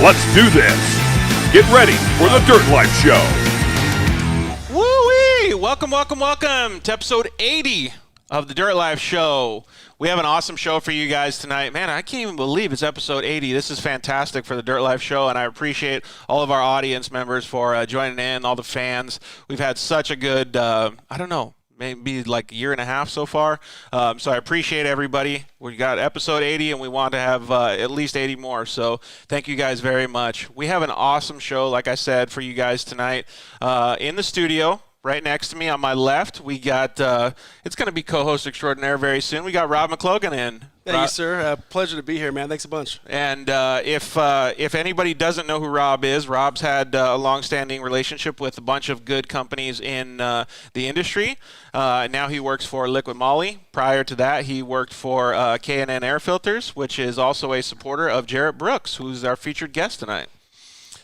Let's do this. Get ready for the Dirt Life Show. Woo-wee! Welcome to episode 80 of the Dirt Life Show. We have an awesome show for you guys tonight. Man, I can't even believe it's episode 80. This is fantastic for the Dirt Life Show, and I appreciate all of our audience members for joining in, all the fans. We've had such a good, maybe like a year and a half so far. So I appreciate everybody. We got episode 80, and we want to have at least 80 more. So thank you guys very much. We have an awesome show, like I said, for you guys tonight. In the studio, right next to me on my left, we got, it's going to be co-host extraordinaire very soon. We got Rob McLogan in. Thank you, sir. Pleasure to be here, man. Thanks a bunch. And if anybody doesn't know who Rob is, Rob's had a long-standing relationship with a bunch of good companies in the industry. Now he works for Liquimoly. Prior to that, he worked for K&N Air Filters, which is also a supporter of Jerett Brooks, who's our featured guest tonight.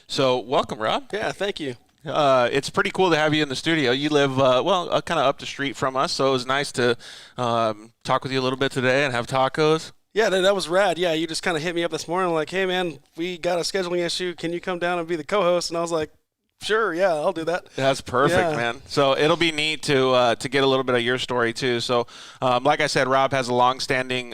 So welcome, Rob. Yeah, thank you. It's pretty cool to have you in the studio. You live, kind of up the street from us, so it was nice to talk with you a little bit today and have tacos. Yeah, that was rad. Yeah, you just kind of hit me up this morning like, hey, man, we got a scheduling issue. Can you come down and be the co-host? And I was like, sure, yeah, I'll do that. That's perfect, man. So it'll be neat to get a little bit of your story, too. So like I said, Rob has a long-standing,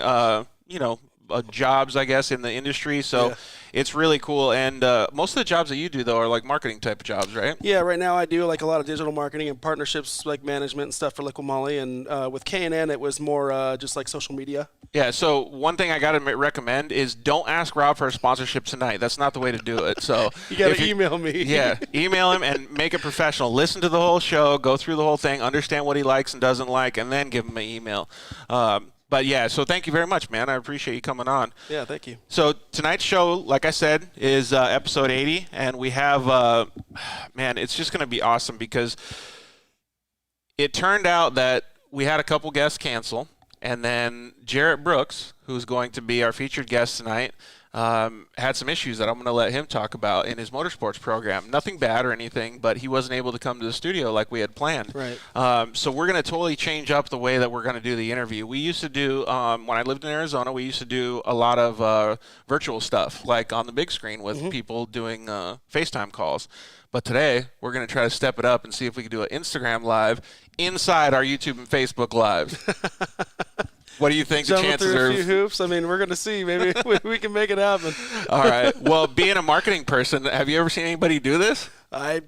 jobs, I guess, in the industry. So it's really cool. And most of the jobs that you do, though, are like marketing type of jobs, right? Yeah, right now I do like a lot of digital marketing and partnerships, like management and stuff for Liquimoly. And with K&N, it was more just like social media. Yeah, so one thing I got to recommend is don't ask Rob for a sponsorship tonight. That's not the way to do it. So you got to email me. Yeah, email him and make it professional. Listen to the whole show, go through the whole thing, understand what he likes and doesn't like, and then give him an email. But yeah, so thank you very much, man. I appreciate you coming on. Yeah, thank you. So tonight's show, like I said, is episode 80, and we have, it's just going to be awesome because it turned out that we had a couple guests cancel, and then Jerett Brooks, who's going to be our featured guest tonight, had some issues that I'm going to let him talk about in his motorsports program. Nothing bad or anything, but he wasn't able to come to the studio like we had planned. Right. So we're going to totally change up the way that we're going to do the interview. We used to do, when I lived in Arizona, we used to do a lot of virtual stuff, like on the big screen with people doing FaceTime calls. But today, we're going to try to step it up and see if we can do an Instagram Live inside our YouTube and Facebook Lives. What do you think the chances are? A few hoops. I mean, we're going to see. Maybe we can make it happen. All right. Well, being a marketing person, have you ever seen anybody do this? I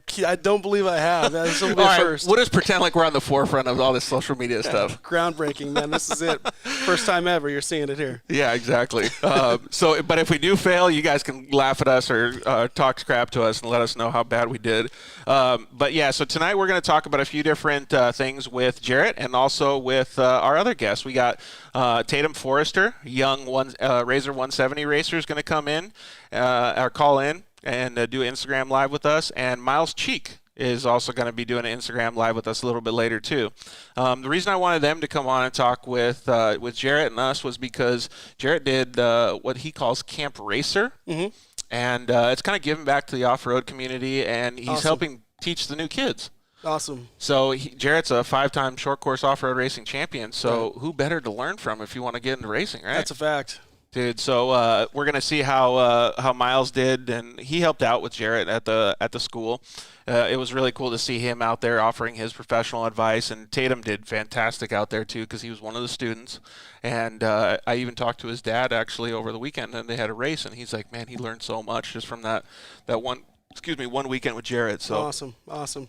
don't believe I have. This will be first. We'll just pretend like we're on the forefront of all this social media stuff. Groundbreaking, man. This is it. First time ever. You're seeing it here. Yeah, exactly. But if we do fail, you guys can laugh at us or talk crap to us and let us know how bad we did. But yeah, so tonight we're going to talk about a few different things with Jerett and also with our other guests. We got Tatum Forrester, young Razor 170 racer, is going to come in or call in and do Instagram Live with us. And Myles Cheek is also going to be doing an Instagram Live with us a little bit later, too. The reason I wanted them to come on and talk with Jerett and us was because Jerett did what he calls Camp Racer. Mm-hmm. And it's kind of giving back to the off-road community, and he's helping teach the new kids. Awesome. So Jerett's a 5-time Shortcourse Offroad Racing champion, so who better to learn from if you want to get into racing, right? That's a fact. Dude, so we're gonna see how Myles did, and he helped out with Jerett at the school. It was really cool to see him out there offering his professional advice, and Tatum did fantastic out there too because he was one of the students. And I even talked to his dad actually over the weekend, and they had a race, and he's like, man, he learned so much just from that one weekend with Jerett. So awesome.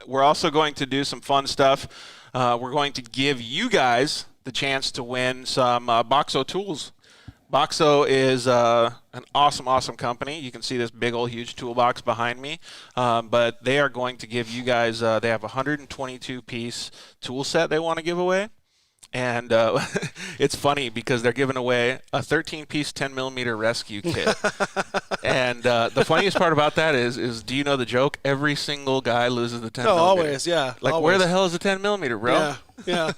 We're also going to do some fun stuff. We're going to give you guys the chance to win some Boxo tools. Boxo is an awesome company. You can see this big old huge toolbox behind me. But they are going to give you guys, they have a 122-piece tool set they want to give away. And it's funny because they're giving away a 13-piece 10mm rescue kit. And the funniest part about that is do you know the joke? Every single guy loses the 10mm. Oh, always, yeah. Like, always. Where the hell is the 10mm, bro? Yeah.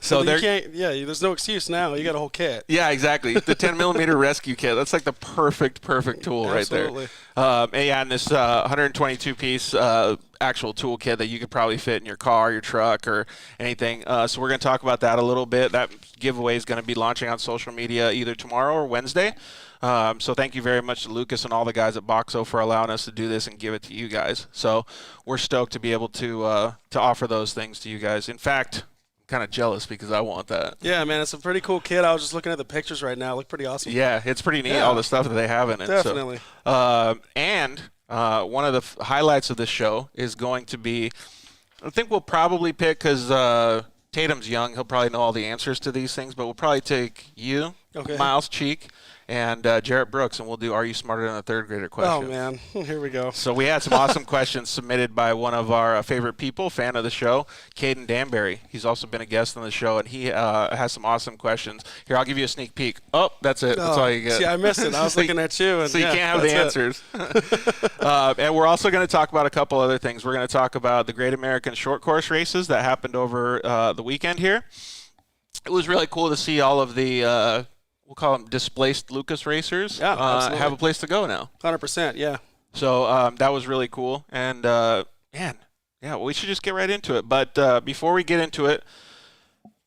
So you can't, there's no excuse now. You got a whole kit. Yeah, exactly. The 10mm rescue kit. That's like the perfect tool right there. Absolutely. And this 122-piece actual toolkit that you could probably fit in your car, your truck, or anything. So we're going to talk about that a little bit. That giveaway is going to be launching on social media either tomorrow or Wednesday. So thank you very much to Lucas and all the guys at Boxo for allowing us to do this and give it to you guys. So we're stoked to be able to offer those things to you guys. In fact, I'm kind of jealous because I want that. Yeah, man, it's a pretty cool kit. I was just looking at the pictures right now. Look pretty awesome. Yeah, it's pretty neat, all the stuff that they have in it. Definitely. So, one of the highlights of this show is going to be, I think we'll probably pick, because Tatum's young, he'll probably know all the answers to these things, but we'll probably take you, Myles Cheek, and Jerett Brooks, and we'll do Are You Smarter Than a Third Grader questions. Oh, man. Here we go. So we had some awesome questions submitted by one of our favorite people, fan of the show, Caden Danbury. He's also been a guest on the show, and he has some awesome questions. Here, I'll give you a sneak peek. Oh, that's it. That's all you get. See, I missed it. I was looking at you. And so you can't have the answers. And we're also going to talk about a couple other things. We're going to talk about the Great American Short Course races that happened over the weekend here. It was really cool to see all of the we'll call them displaced Lucas racers have a place to go now. 100%, yeah. So that was really cool. And, we should just get right into it. But before we get into it,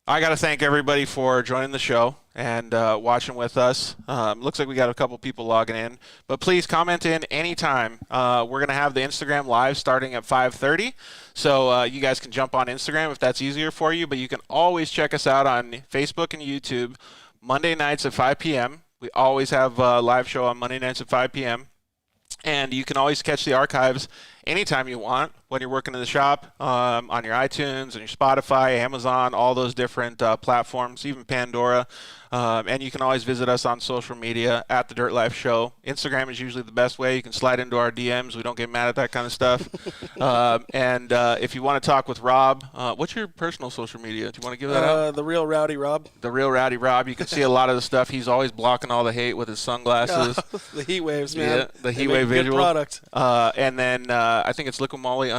I got to thank everybody for joining the show and watching with us. Looks like we got a couple people logging in. But please comment in anytime. We're going to have the Instagram Live starting at 5:30. So you guys can jump on Instagram if that's easier for you. But you can always check us out on Facebook and YouTube Monday nights at 5 p.m. We always have a live show on Monday nights at 5 p.m. And you can always catch the archives anytime you want when you're working in the shop, on your iTunes and your Spotify, Amazon, all those different platforms, even Pandora. And you can always visit us on social media at The Dirt Life Show. Instagram is usually the best way. You can slide into our DMs. We don't get mad at that kind of stuff. And if you want to talk with Rob, what's your personal social media? Do you want to give that out? The Real Rowdy Rob. The Real Rowdy Rob. You can see a lot of the stuff. He's always blocking all the hate with his sunglasses. The heat waves, man. Yeah, the heat wave visual. Good product. And then I think it's Liquimoly _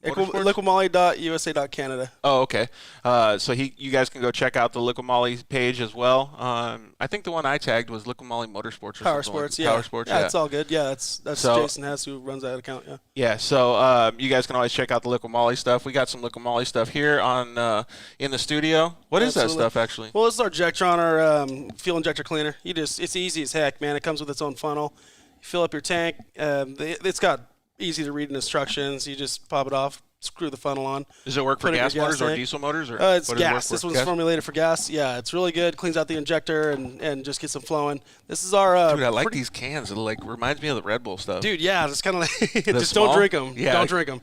Liquimoly.usa.canada. Oh, okay. So you guys can go check out the Liquimoly page as well. I think the one I tagged was Liquimoly Motorsports or Powersports, something. yeah. Powersports, yeah. It's all good. Yeah, that's Jason Hess who runs that account, yeah. Yeah, so you guys can always check out the Liquimoly stuff. We got some Liquimoly stuff here on in the studio. What is that stuff, actually? Well, this is our Jectron, our fuel injector cleaner. It's easy as heck, man. It comes with its own funnel. You fill up your tank. It's got easy to read instructions. You just pop it off, screw the funnel on. Does it work for gas motors or diesel motors? Or it's gas. This one's formulated for gas. Yeah, it's really good. Cleans out the injector and just gets them flowing. This is our. Dude, I like these cans. It reminds me of the Red Bull stuff. Dude, yeah, it's kind of like just don't drink them. Yeah, don't drink them.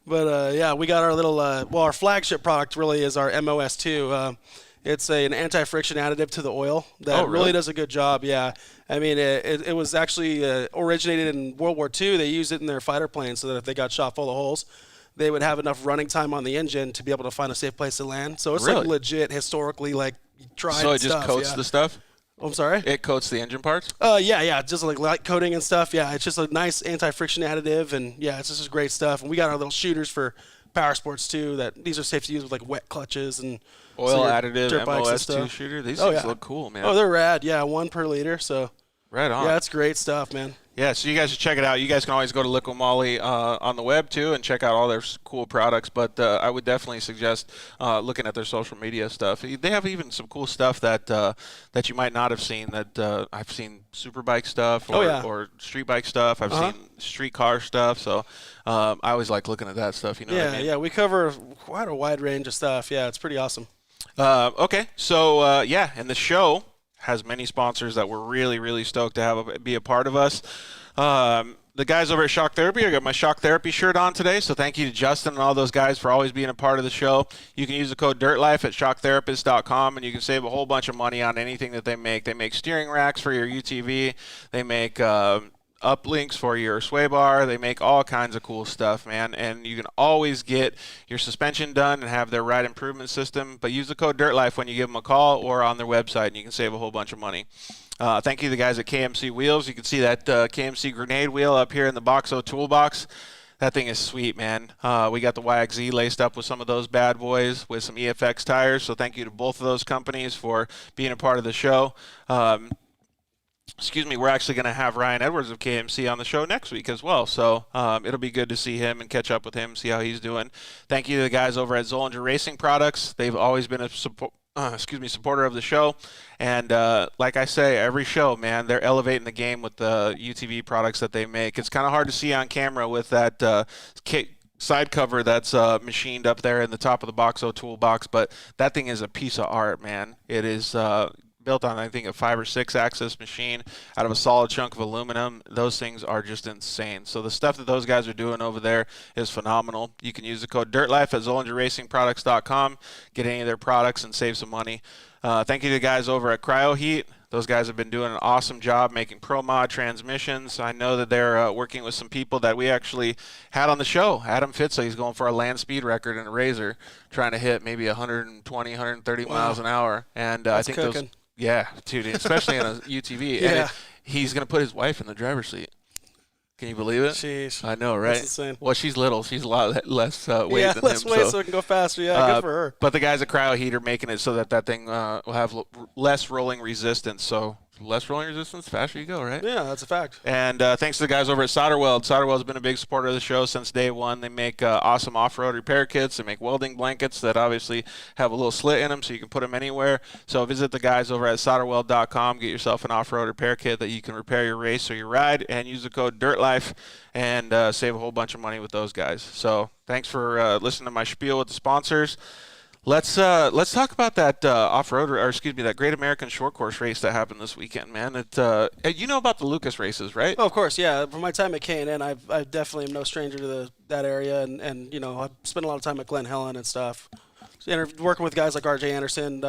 But we got our little. Our flagship product really is our MOS2. It's an anti-friction additive to the oil that really does a good job. Yeah, I mean it was actually originated in World War II. They used it in their fighter planes so that if they got shot full of holes, they would have enough running time on the engine to be able to find a safe place to land. So it's like legit historically tried. So it just coats the stuff. I'm sorry? It coats the engine parts? Yeah, just like light coating and stuff. Yeah, it's just a nice anti-friction additive, and yeah, it's just great stuff. And we got our little shooters for Powersports too. That these are safe to use with wet clutches and oil additive MOS2 shooter. These things look cool, man. Oh, they're rad. Yeah, 1 per liter. So right on. Yeah, that's great stuff, man. Yeah, so you guys should check it out. You guys can always go to Liquimoly on the web, too, and check out all their cool products. But I would definitely suggest looking at their social media stuff. They have even some cool stuff that you might not have seen. That I've seen superbike stuff or street bike stuff. I've seen street car stuff. So I always like looking at that stuff. You know what I mean? Yeah, we cover quite a wide range of stuff. Yeah, it's pretty awesome. Okay, so, and the show has many sponsors that we're really, really stoked to have be a part of us. The guys over at Shock Therapy, I got my Shock Therapy shirt on today, so thank you to Justin and all those guys for always being a part of the show. You can use the code DIRTLIFE at shocktherapist.com, and you can save a whole bunch of money on anything that they make. They make steering racks for your UTV. They make uplinks for your sway bar. They make all kinds of cool stuff, man, and you can always get your suspension done and have their ride improvement system, but use the code DIRTLIFE when you give them a call or on their website, and you can save a whole bunch of money. Thank you to the guys at KMC Wheels. You can see that KMC grenade wheel up here in the Boxo toolbox. That thing is sweet, man. We got the YXZ laced up with some of those bad boys with some EFX tires, so thank you to both of those companies for being a part of the show. we're actually going to have Ryan Edwards of KMC on the show next week as well. So it'll be good to see him and catch up with him, see how he's doing. Thank you to the guys over at Zollinger Racing Products. They've always been a supporter of the show. And like I say, every show, man, they're elevating the game with the UTV products that they make. It's kind of hard to see on camera with that side cover that's machined up there in the top of the Boxo toolbox, but that thing is a piece of art, man. It is built on, I think, a 5 or 6 axis machine out of a solid chunk of aluminum. Those things are just insane. So the stuff that those guys are doing over there is phenomenal. You can use the code DIRTLIFE at ZollingerRacingProducts.com, get any of their products and save some money. Thank you to the guys over at Cryo Heat. Those guys have been doing an awesome job making Pro Mod transmissions. I know that they're working with some people that we actually had on the show. Adam Fitzel, he's going for a land speed record in a Razor, trying to hit maybe 120, 130 miles an hour. And I think cooking. those, yeah, dude, especially in a UTV. Yeah. And he's going to put his wife in the driver's seat. Can you believe it? Jeez. I know, right? That's insane. Well, she's little. She's a lot less weight than less him. weight so it can go faster. Yeah, good for her. But the guys at Cryo Heat are making it so that thing will have less rolling resistance. So less rolling resistance, faster you go, right? Yeah, that's a fact. And thanks to the guys over at Solderweld. Solderweld's been a big supporter of the show since day one. They make awesome off-road repair kits. They make welding blankets that obviously have a little slit in them so you can put them anywhere. So visit the guys over at solderweld.com. Get yourself an off-road repair kit that you can repair your race or your ride, and use the code DIRTLIFE and save a whole bunch of money with those guys. So thanks for listening to my spiel with the sponsors. Let's talk about that off-road, or excuse me, that Great American Short Course race that happened this weekend, man. You know about the Lucas races, right? Oh, of course, yeah. From my time at K&N, I definitely am no stranger to that area, and you know, I've spent a lot of time at Glen Helen and stuff, working with guys like R.J. Anderson,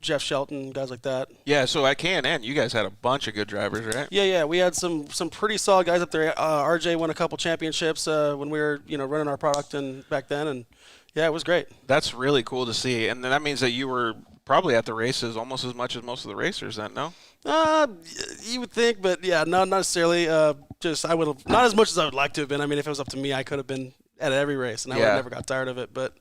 Jeff Shelton, guys like that. Yeah, so at K&N, you guys had a bunch of good drivers, right? Yeah, we had some pretty solid guys up there. R.J. won a couple championships when we were running our product back then, and yeah, it was great. That's really cool to see, and that means that you were probably at the races almost as much as most of the racers then, no? You would think, but yeah, not necessarily. Just I would have not as much as I would like to have been. I mean, if it was up to me, I could have been at every race, and I would have never got tired of it. But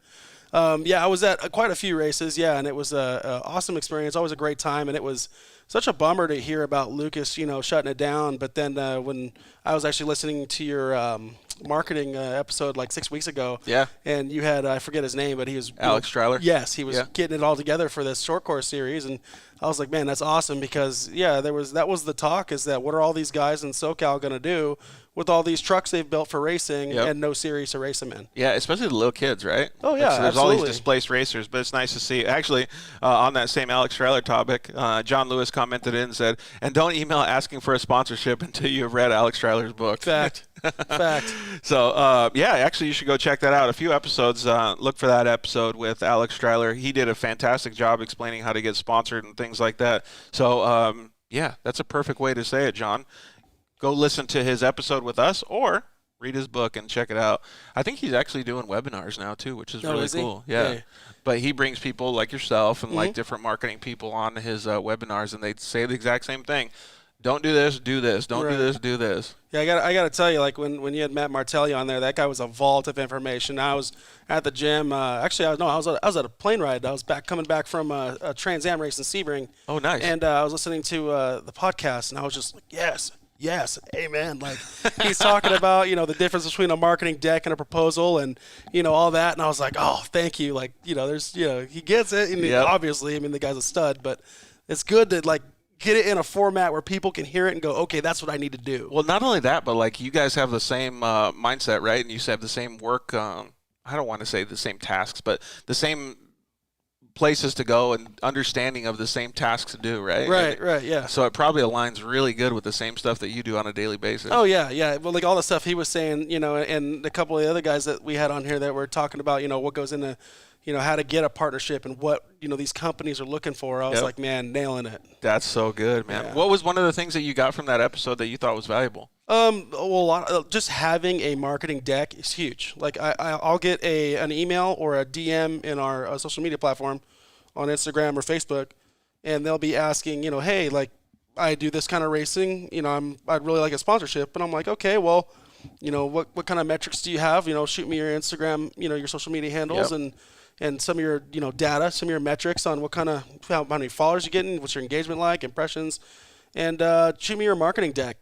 yeah, I was at quite a few races, yeah, and it was a awesome experience. Always a great time, and it was such a bummer to hear about Lucas, shutting it down. But then when I was actually listening to your marketing episode like 6 weeks ago, yeah, and you had I forget his name, but he was Alex Streiler. Yes, he was getting it all together for this short course series, and I was like, man, that's awesome, because that was the talk, is that what are all these guys in SoCal going to do with all these trucks they've built for racing and no series to race them in? Yeah, especially the little kids, right? Oh yeah, there's all these displaced racers, but it's nice to see. Actually, on that same Alex Streiler topic, John Lewis commented in and said, "And don't email asking for a sponsorship until you've read Alex Streiler's book." Fact. So, actually, you should go check that out. A few episodes, look for that episode with Alex Streiler. He did a fantastic job explaining how to get sponsored and things like that. So, that's a perfect way to say it, John. Go listen to his episode with us, or read his book and check it out. I think he's actually doing webinars now, too, which is really cool. Yeah. But he brings people like yourself and like different marketing people on his webinars, and they say the exact same thing. Don't do this, do this. Don't do this, do this. Yeah, I got to tell you, like when you had Matt Martelli on there, that guy was a vault of information. I was at the gym. I was at a plane ride. I was coming back from a Trans Am race in Sebring. Oh, nice. And I was listening to the podcast, and I was just like, yes, amen. Like, he's talking about, the difference between a marketing deck and a proposal, and, all that. And I was like, oh, thank you. Like, he gets it. And obviously, the guy's a stud, but it's good to, like, get it in a format where people can hear it and go, okay, that's what I need to do. Well, not only that, but like you guys have the same mindset, right? And you have the same work. I don't want to say the same tasks, but the same places to go and understanding of the same tasks to do, right? Right, yeah. So it probably aligns really good with the same stuff that you do on a daily basis. Oh, yeah. Well, like all the stuff he was saying, and a couple of the other guys that we had on here that were talking about, what goes into how to get a partnership and what, these companies are looking for. I was like, man, nailing it. That's so good, man. Yeah. What was one of the things that you got from that episode that you thought was valuable? Just having a marketing deck is huge. Like I'll get an email or a DM in our social media platform on Instagram or Facebook, and they'll be asking, hey, like I do this kind of racing, I'd really like a sponsorship. And I'm like, okay, well, what kind of metrics do you have? Shoot me your Instagram, your social media handles, and some of your, data, some of your metrics on how many followers you're getting, what's your engagement like, impressions. and shoot me your marketing deck.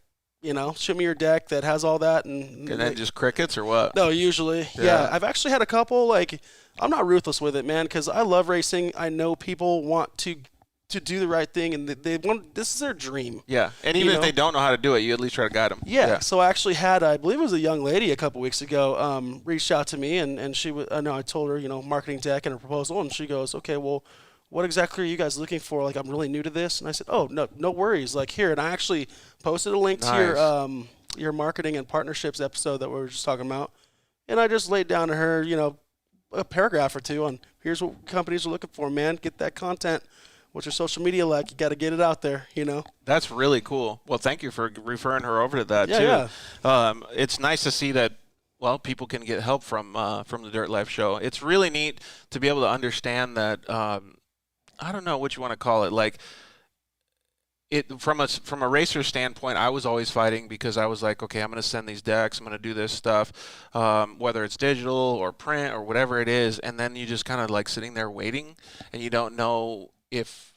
Shoot me your deck that has all that. And then just crickets or what? No, usually. Yeah. I've actually had a couple, I'm not ruthless with it, man, because I love racing. I know people want to do the right thing, and they want, this is their dream. Yeah, and even if they don't know how to do it, you at least try to guide them. Yeah. So I actually had, I believe it was a young lady a couple weeks ago, reached out to me, and she was, I told her, marketing deck and a proposal, and she goes, okay, well, what exactly are you guys looking for? I'm really new to this. And I said, oh, no worries. Here. And I actually posted a link to your marketing and partnerships episode that we were just talking about. And I just laid down to her, a paragraph or two on here's what companies are looking for, man. Get that content. What's your social media like? You got to get it out there, That's really cool. Well, thank you for referring her over to that, too. Yeah. It's nice to see that, well, people can get help from the Dirt Life Show. It's really neat to be able to understand that, I don't know what you want to call it. From a racer standpoint, I was always fighting because I was like, okay, I'm going to send these decks, I'm going to do this stuff, whether it's digital or print or whatever it is, and then you just kind of sitting there waiting, and you don't know if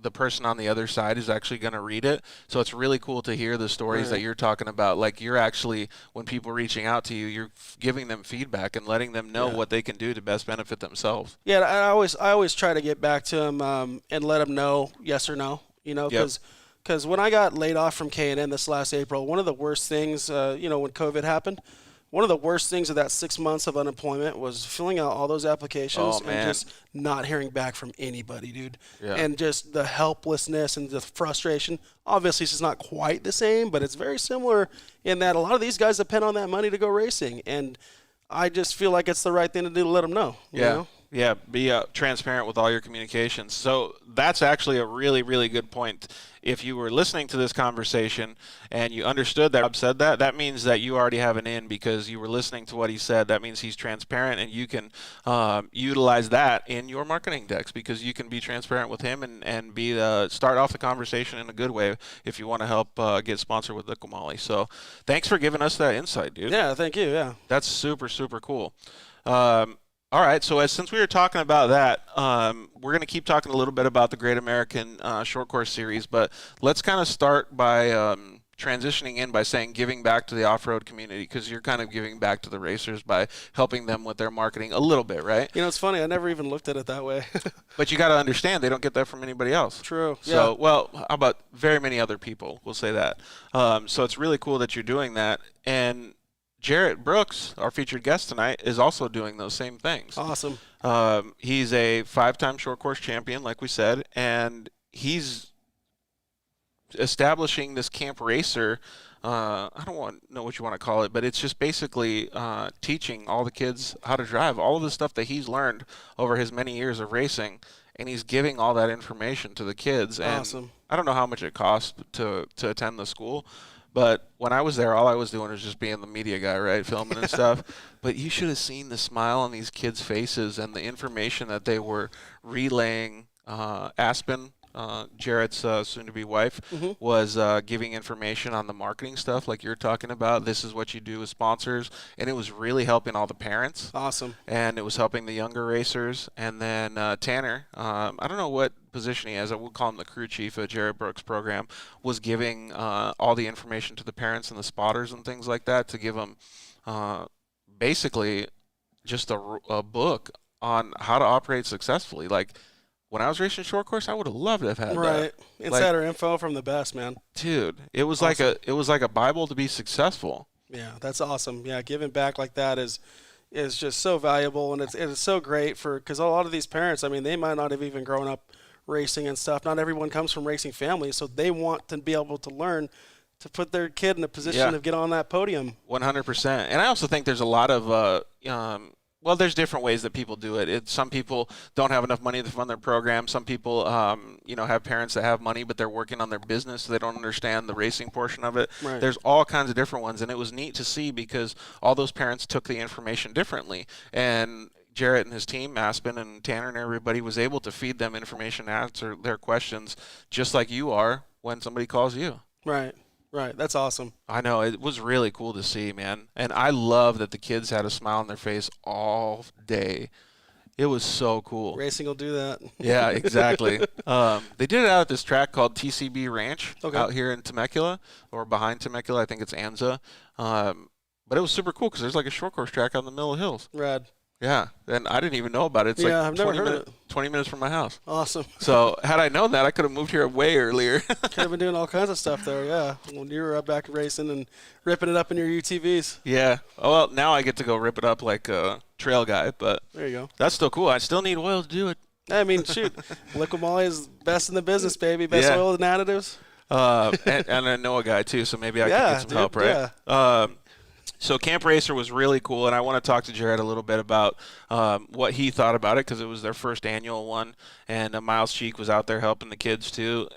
the person on the other side is actually going to read it. So it's really cool to hear the stories that you're talking about. You're actually, when people are reaching out to you, you're giving them feedback and letting them know what they can do to best benefit themselves. Yeah, I always try to get back to them and let them know yes or no, because when I got laid off from K&N this last April, one of the worst things, when COVID happened, one of the worst things of that 6 months of unemployment was filling out all those applications and just not hearing back from anybody, dude. Yeah. And just the helplessness and the frustration. Obviously, it's not quite the same, but it's very similar in that a lot of these guys depend on that money to go racing. And I just feel like it's the right thing to do to let them know. You know? Yeah, be transparent with all your communications. So that's actually a really, really good point. If you were listening to this conversation and you understood that Rob said that, that means that you already have an in because you were listening to what he said. That means he's transparent, and you can utilize that in your marketing decks because you can be transparent with him and be start off the conversation in a good way if you want to help get sponsored with Liquimoly. So thanks for giving us that insight, dude. Yeah, thank you. Yeah, that's super, super cool. All right, so since we were talking about that, we're going to keep talking a little bit about the Great American Short Course Series, but let's kind of start by transitioning in by saying giving back to the off-road community, because you're kind of giving back to the racers by helping them with their marketing a little bit, right? It's funny. I never even looked at it that way. But you got to understand they don't get that from anybody else. True. So, well, how about very many other people? We'll say that. So it's really cool that you're doing that. And Jerett Brooks, our featured guest tonight, is also doing those same things. Awesome. He's a 5-time short course champion, like we said, and he's establishing this camp racer. I don't know what you want to call it, but it's just basically teaching all the kids how to drive, all of the stuff that he's learned over his many years of racing, and he's giving all that information to the kids. And awesome. I don't know how much it costs to attend the school, but when I was there, all I was doing was just being the media guy, right, filming and stuff. But you should have seen the smile on these kids' faces and the information that they were relaying. Aspen, Jerett's soon-to-be wife, was giving information on the marketing stuff like you're talking about. This is what you do with sponsors. And it was really helping all the parents. Awesome. And it was helping the younger racers. And then Tanner, I don't know what position he has, I will call him the crew chief at Jerett Brooks' program, was giving all the information to the parents and the spotters and things like that to give them basically just a book on how to operate successfully. When I was racing short course, I would have loved to have had that. Right. Insider info from the best, man. Dude, it was awesome. like a Bible to be successful. Yeah, that's awesome. Yeah, giving back like that is just so valuable, and it's so great because a lot of these parents, they might not have even grown up racing and stuff. Not everyone comes from racing families, so they want to be able to learn to put their kid in a position to get on that podium. 100%. And I also think there's a lot of well, there's different ways that people do it. Some people don't have enough money to fund their program. Some people, have parents that have money, but they're working on their business, so they don't understand the racing portion of it. Right. There's all kinds of different ones, and it was neat to see because all those parents took the information differently. And Jerett and his team, Aspen and Tanner and everybody, was able to feed them information, answer their questions, just like you are when somebody calls you. Right. Right. That's awesome. I know. It was really cool to see, man. And I love that the kids had a smile on their face all day. It was so cool. Racing will do that. Yeah, exactly. They did it out at this track called TCB Ranch out here in Temecula, or behind Temecula. I think it's Anza. But it was super cool because there's like a short course track out in the middle of the hills. Rad. Yeah, and I didn't even know about it. It's like I've never heard of it. 20 minutes from my house. Awesome. So had I known that, I could have moved here way earlier. Could have been doing all kinds of stuff there, yeah. When you were back racing and ripping it up in your UTVs. Yeah. Oh, well, now I get to go rip it up like a trail guy, but there you go. That's still cool. I still need oil to do it. I mean, shoot. Liquimoly is best in the business, baby. Best oil and additives. And I know a guy, too, so maybe I can get some help, right? Yeah. So Camp Racer was really cool, and I want to talk to Jerett a little bit about what he thought about it because it was their first annual one, and Myles Cheek was out there helping the kids too.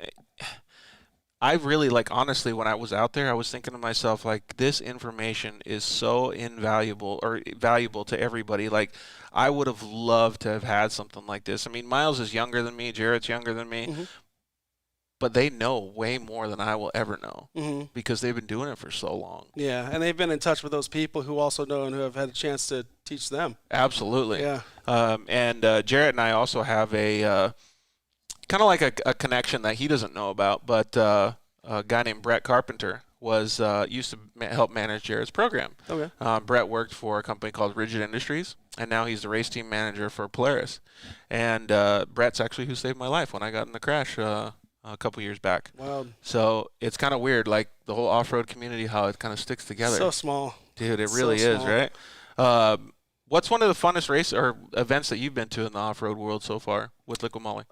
I really, honestly, when I was out there, I was thinking to myself, this information is so invaluable or valuable to everybody. I would have loved to have had something like this. I mean, Myles is younger than me, Jerett's younger than me. Mm-hmm. But they know way more than I will ever know because they've been doing it for so long. Yeah, and they've been in touch with those people who also know and who have had a chance to teach them. Absolutely. Yeah. And Jerett and I also have a kind of like a connection that he doesn't know about, but a guy named Brett Carpenter was used to help manage Jerett's program. Okay. Brett worked for a company called Rigid Industries, and now he's the race team manager for Polaris. And Brett's actually who saved my life when I got in the crash a couple years back. Wow. So it's kind of weird, the whole off-road community, how it kind of sticks together. So small. Dude, it really is, right? What's one of the funnest race or events that you've been to in the off-road world so far with Liquimoly?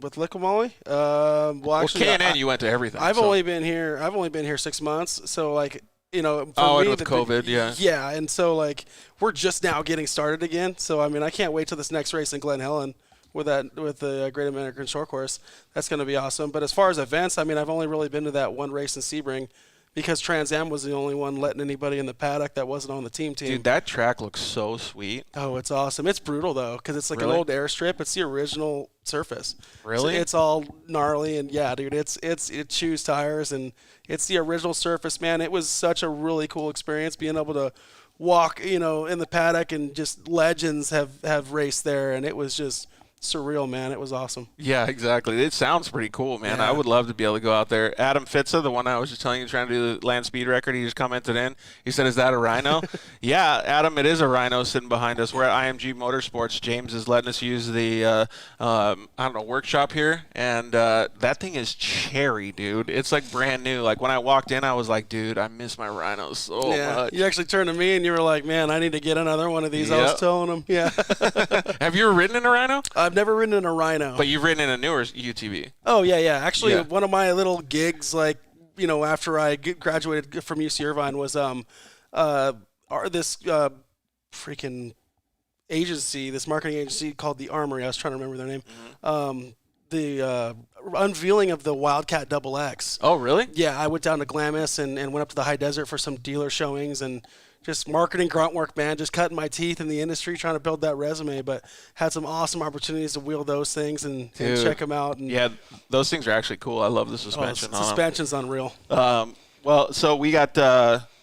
With Liquimoly? Well, actually, K&N, you went to everything. I've only been here 6 months, so for and with COVID, yeah. Yeah, and so we're just now getting started again. So I mean, I can't wait till this next race in Glen Helen. With the Great American Short Course. That's going to be awesome. But as far as events, I mean, I've only really been to that one race in Sebring because Trans Am was the only one letting anybody in the paddock that wasn't on the team. Dude, that track looks so sweet. Oh, it's awesome. It's brutal, though, because it's an old airstrip. It's the original surface. Really? So it's all gnarly, and yeah, dude, it chews tires, and it's the original surface, man. It was such a really cool experience being able to walk, in the paddock, and just legends have raced there, and it was just surreal, man. It was awesome. Yeah, exactly. It sounds pretty cool, man. Yeah. I would love to be able to go out there. Adam Fitza, the one I was just telling you trying to do the land speed record, he just commented in. He said, "Is that a Rhino?" Yeah, Adam, it is a Rhino sitting behind us. We're at IMG Motorsports. James is letting us use the workshop here, and that thing is cherry, dude. It's brand new. When I walked in, I was like, dude, I miss my Rhinos so much. You actually turned to me and you were like, man, I need to get another one of these. Yep. I was telling him. Yeah. Have you ever ridden in a Rhino? I've never ridden in a Rhino. But you've ridden in a newer UTV. Oh, yeah. Actually, one of my little gigs, after I graduated from UC Irvine was this freaking agency, this marketing agency called The Armory. I was trying to remember their name. Mm-hmm. The unveiling of the Wildcat XX. Oh, really? Yeah, I went down to Glamis and went up to the high desert for some dealer showings and just marketing grunt work, man, just cutting my teeth in the industry trying to build that resume, but had some awesome opportunities to wheel those things and check them out. And yeah, those things are actually cool. I love the suspension on them. Suspension's unreal. Well, so we got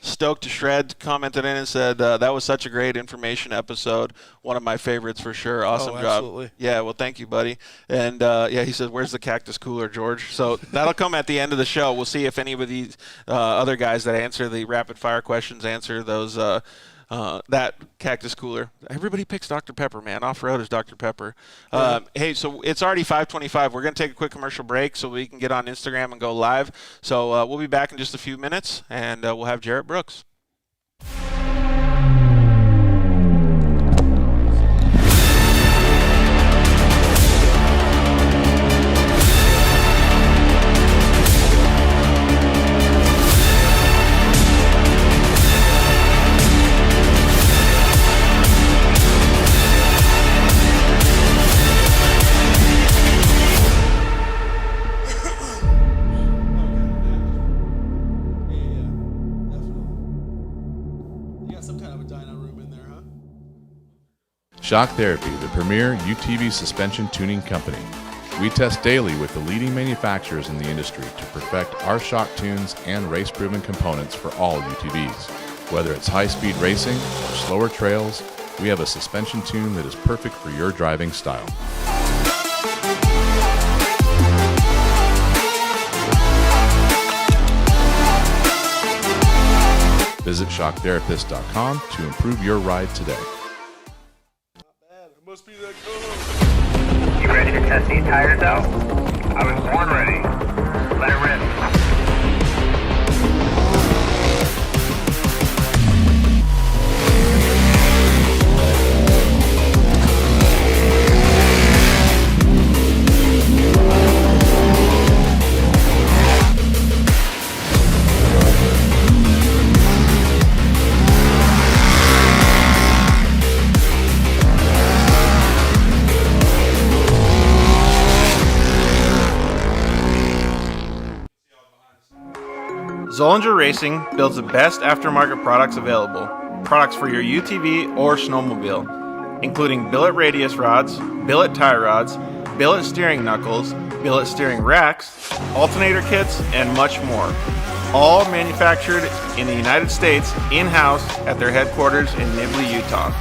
Stoked to Shred commented in and said, that was such a great information episode. One of my favorites for sure. Awesome job. Absolutely. Yeah, well, thank you, buddy. And, he said, where's the cactus cooler, George? So that'll come at the end of the show. We'll see if any of these other guys that answer the rapid-fire questions answer those that cactus cooler. Everybody picks Dr. Pepper, man. Off-road is Dr. Pepper. Hey, so it's already 5:25. We're going to take a quick commercial break so we can get on Instagram and go live. So we'll be back in just a few minutes, and we'll have Jerett Brooks. Shock Therapy, the premier UTV suspension tuning company. We test daily with the leading manufacturers in the industry to perfect our shock tunes and race-proven components for all UTVs. Whether it's high-speed racing or slower trails, we have a suspension tune that is perfect for your driving style. Visit shocktherapist.com to improve your ride today. You ready to test these tires out? I was born ready. Let it rip. Zollinger Racing builds the best aftermarket products available. Products for your UTV or snowmobile, including billet radius rods, billet tie rods, billet steering knuckles, billet steering racks, alternator kits, and much more. All manufactured in the United States in-house at their headquarters in Nibley, Utah.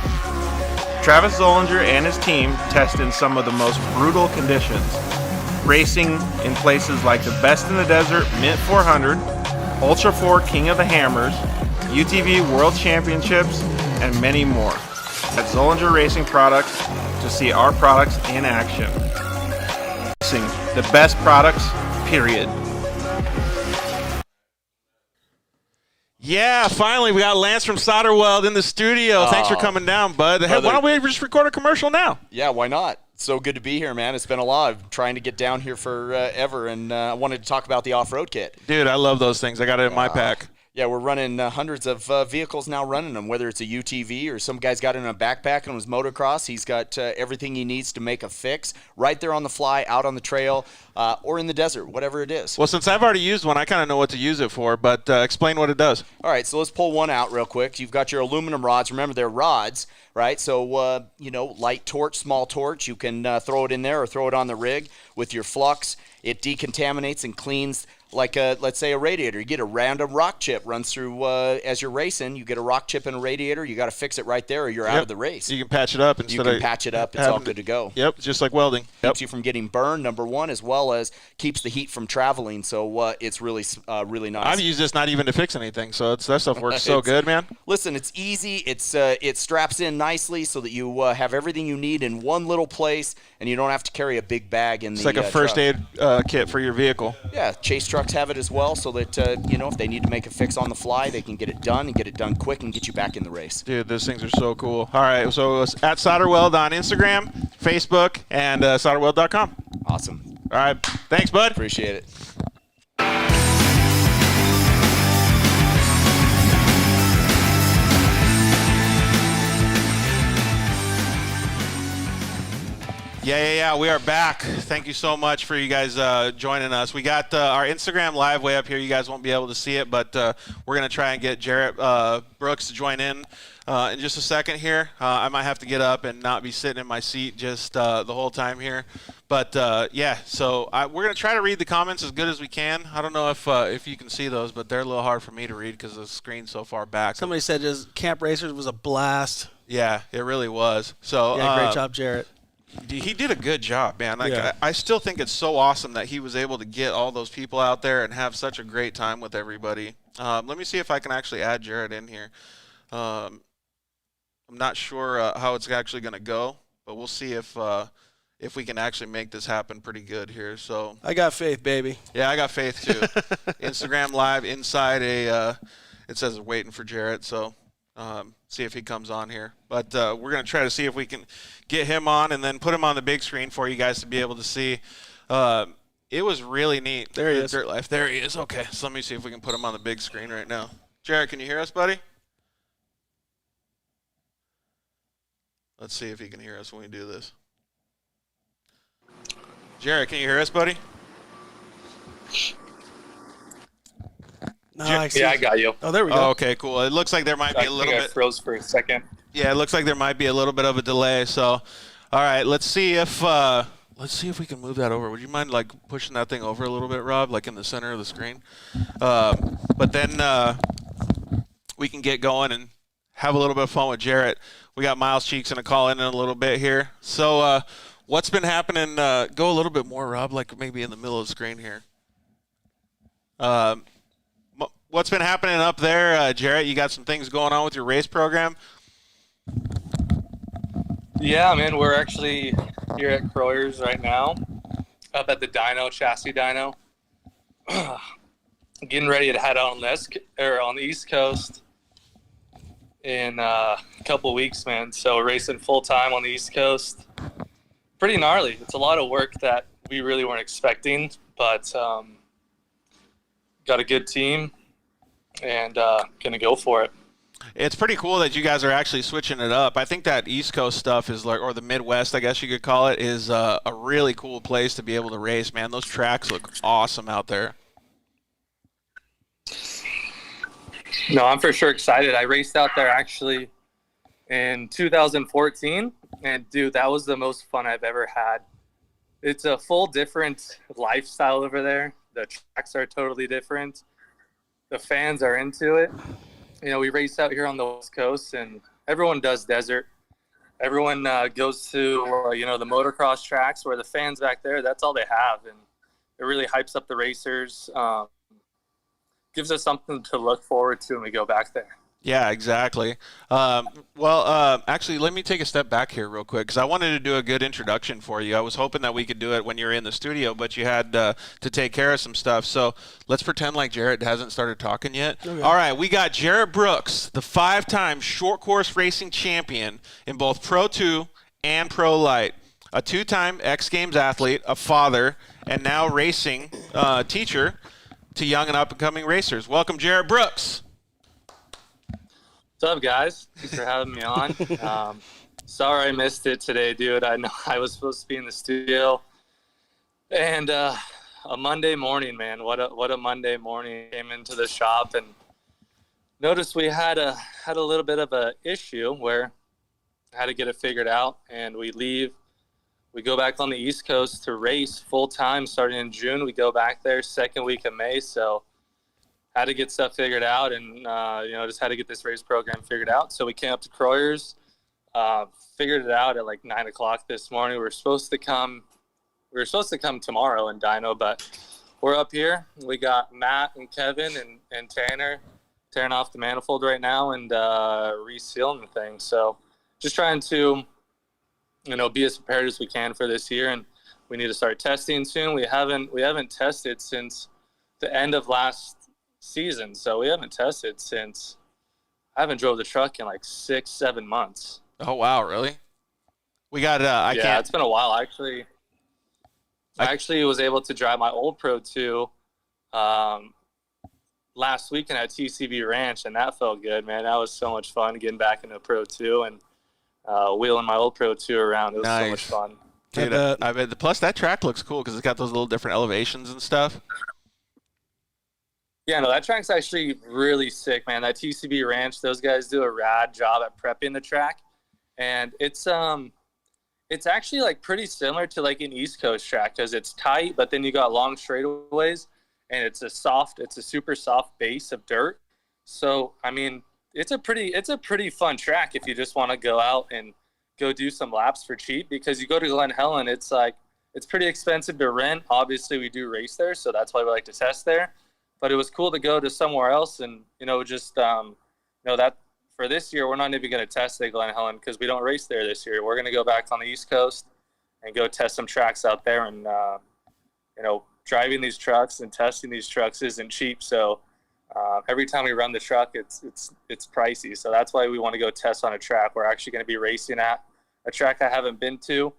Travis Zollinger and his team test in some of the most brutal conditions, racing in places like the Best in the Desert Mint 400, Ultra 4 King of the Hammers, UTV World Championships, and many more. At Zollinger Racing Products to see our products in action. Racing, the best products, period. Yeah, finally, we got Lance from Solderweld in the studio. Thanks for coming down, bud. Hey, why don't we just record a commercial now? Yeah, why not? So good to be here, man. It's been a lot. I'm trying to get down here forever, and I wanted to talk about the off-road kit. Dude, I love those things. I got it in my pack. Yeah, we're running hundreds of vehicles now running them, whether it's a UTV or some guy's got it in a backpack on his motocross. He's got everything he needs to make a fix right there on the fly, out on the trail, or in the desert, whatever it is. Well, since I've already used one, I kind of know what to use it for, but explain what it does. All right, so let's pull one out real quick. You've got your aluminum rods. Remember, they're rods, right? So, light torch, small torch. You can throw it in there or throw it on the rig with your flux. It decontaminates and cleans like, let's say, a radiator. You get a random rock chip runs through as you're racing. You get a rock chip in a radiator. You got to fix it right there or you're out of the race. You can patch it up. You can patch it up. It's all good to go. Yep, just like welding. Keeps you from getting burned, number one, as well as keeps the heat from traveling. So it's really nice. I've used this not even to fix anything, so that stuff works so good, man. Listen, it's easy. It straps in nicely so that you have everything you need in one little place, and you don't have to carry a big bag in It's like a first aid kit for your vehicle. Yeah, Chase trucks have it as well, so that if they need to make a fix on the fly, they can get it done and get it done quick and get you back in the race. Dude, those things are so cool. All right, so it's at Solderweld on Instagram, Facebook, and solderweld.com. Awesome. All right, thanks, bud. Appreciate it. Yeah, we are back. Thank you so much for you guys joining us. We got our Instagram live way up here. You guys won't be able to see it, but we're going to try and get Jerett Brooks to join in just a second here. I might have to get up and not be sitting in my seat just the whole time here. But, so we're going to try to read the comments as good as we can. I don't know if you can see those, but they're a little hard for me to read because the screen's so far back. Somebody said just Camp Racers was a blast. Yeah, it really was. So yeah, great job, Jerett. He did a good job, man. I still think it's so awesome that he was able to get all those people out there and have such a great time with everybody. Let me see if I can actually add Jerett in here. I'm not sure how it's actually going to go, but we'll see if we can actually make this happen pretty good here. So I got faith, baby. Yeah, I got faith too. Instagram Live inside it says waiting for Jerett, so see if he comes on here. But we're going to try to see if we can get him on and then put him on the big screen for you guys to be able to see. It was really neat. There he is. Dirt Life. There he is. Okay, so let me see if we can put him on the big screen right now. Jerett, can you hear us, buddy? Let's see if he can hear us when we do this. Jerett, can you hear us, buddy? No, I got you. Oh, there we go. Oh, okay, cool. It looks like there might be a little bit. I froze for a second. Yeah, it looks like there might be a little bit of a delay. So, all right, let's see if we can move that over. Would you mind like pushing that thing over a little bit, Rob, like in the center of the screen? But then we can get going and have a little bit of fun with Jerett. We got Myles Cheek's going to call in a little bit here. So what's been happening? Go a little bit more, Rob, like maybe in the middle of the screen here. What's been happening up there, Jerett? You got some things going on with your race program? Yeah, man, we're actually here at Croyers right now, up at the chassis dyno. Getting ready to head out on the East Coast in a couple of weeks, man. So racing full time on the East Coast. Pretty gnarly. It's a lot of work that we really weren't expecting, but got a good team and gonna go for it. It's pretty cool that you guys are actually switching it up. I think that East Coast stuff is like, or the Midwest, I guess you could call it, is a really cool place to be able to race, man. Those tracks look awesome out there. No, I'm for sure excited. I raced out there actually in 2014, and dude, that was the most fun I've ever had. It's a full different lifestyle over there. The tracks are totally different. The fans are into it. You know, we race out here on the West Coast, and everyone does desert. Everyone goes to, the motocross tracks where the fans back there, that's all they have. And it really hypes up the racers, gives us something to look forward to when we go back there. Yeah, exactly. Actually, let me take a step back here real quick because I wanted to do a good introduction for you. I was hoping that we could do it when you're in the studio, but you had to take care of some stuff. So let's pretend like Jerett hasn't started talking yet. Okay. All right, we got Jerett Brooks, the 5-time short course racing champion in both Pro 2 and Pro Light, a 2-time X Games athlete, a father, and now racing teacher to young and up-and-coming racers. Welcome, Jerett Brooks. What's up, guys? Thanks for having me on. Sorry I missed it today, dude. I know I was supposed to be in the studio. And a Monday morning, man. What a Monday morning. Came into the shop and noticed we had a little bit of a issue where I had to get it figured out. And we leave. We go back on the East Coast to race full time starting in June. We go back there second week of May. So had to get stuff figured out and, just had to get this race program figured out. So we came up to Croyers, figured it out at like 9 o'clock this morning. We were supposed to come tomorrow in dyno, but we're up here. We got Matt and Kevin and Tanner tearing off the manifold right now and resealing the thing. So just trying to, be as prepared as we can for this year. And we need to start testing soon. We haven't tested since the end of last season, so we haven't tested since I haven't drove the truck in like 6-7 months. Oh wow, really? We got it's been a while. I actually was able to drive my old Pro 2 last weekend at TCB Ranch, and that felt good, man. That was so much fun getting back into a Pro 2 and wheeling my old Pro 2 around. It was so much fun. Dude, I bet. Plus that track looks cool because it's got those little different elevations and stuff. Yeah, no, that track's actually really sick, man. That TCB Ranch, those guys do a rad job at prepping the track. And it's actually like pretty similar to like an East Coast track because it's tight, but then you got long straightaways and it's a super soft base of dirt. So, I mean, it's a pretty fun track if you just want to go out and go do some laps for cheap because you go to Glen Helen, it's pretty expensive to rent. Obviously we do race there, so that's why we like to test there. But it was cool to go to somewhere else and, that for this year, we're not even going to test at Glen Helen because we don't race there this year. We're going to go back on the East Coast and go test some tracks out there. And, driving these trucks and testing these trucks isn't cheap. So every time we run the truck, it's pricey. So that's why we want to go test on a track. We're actually going to be racing at a track I haven't been to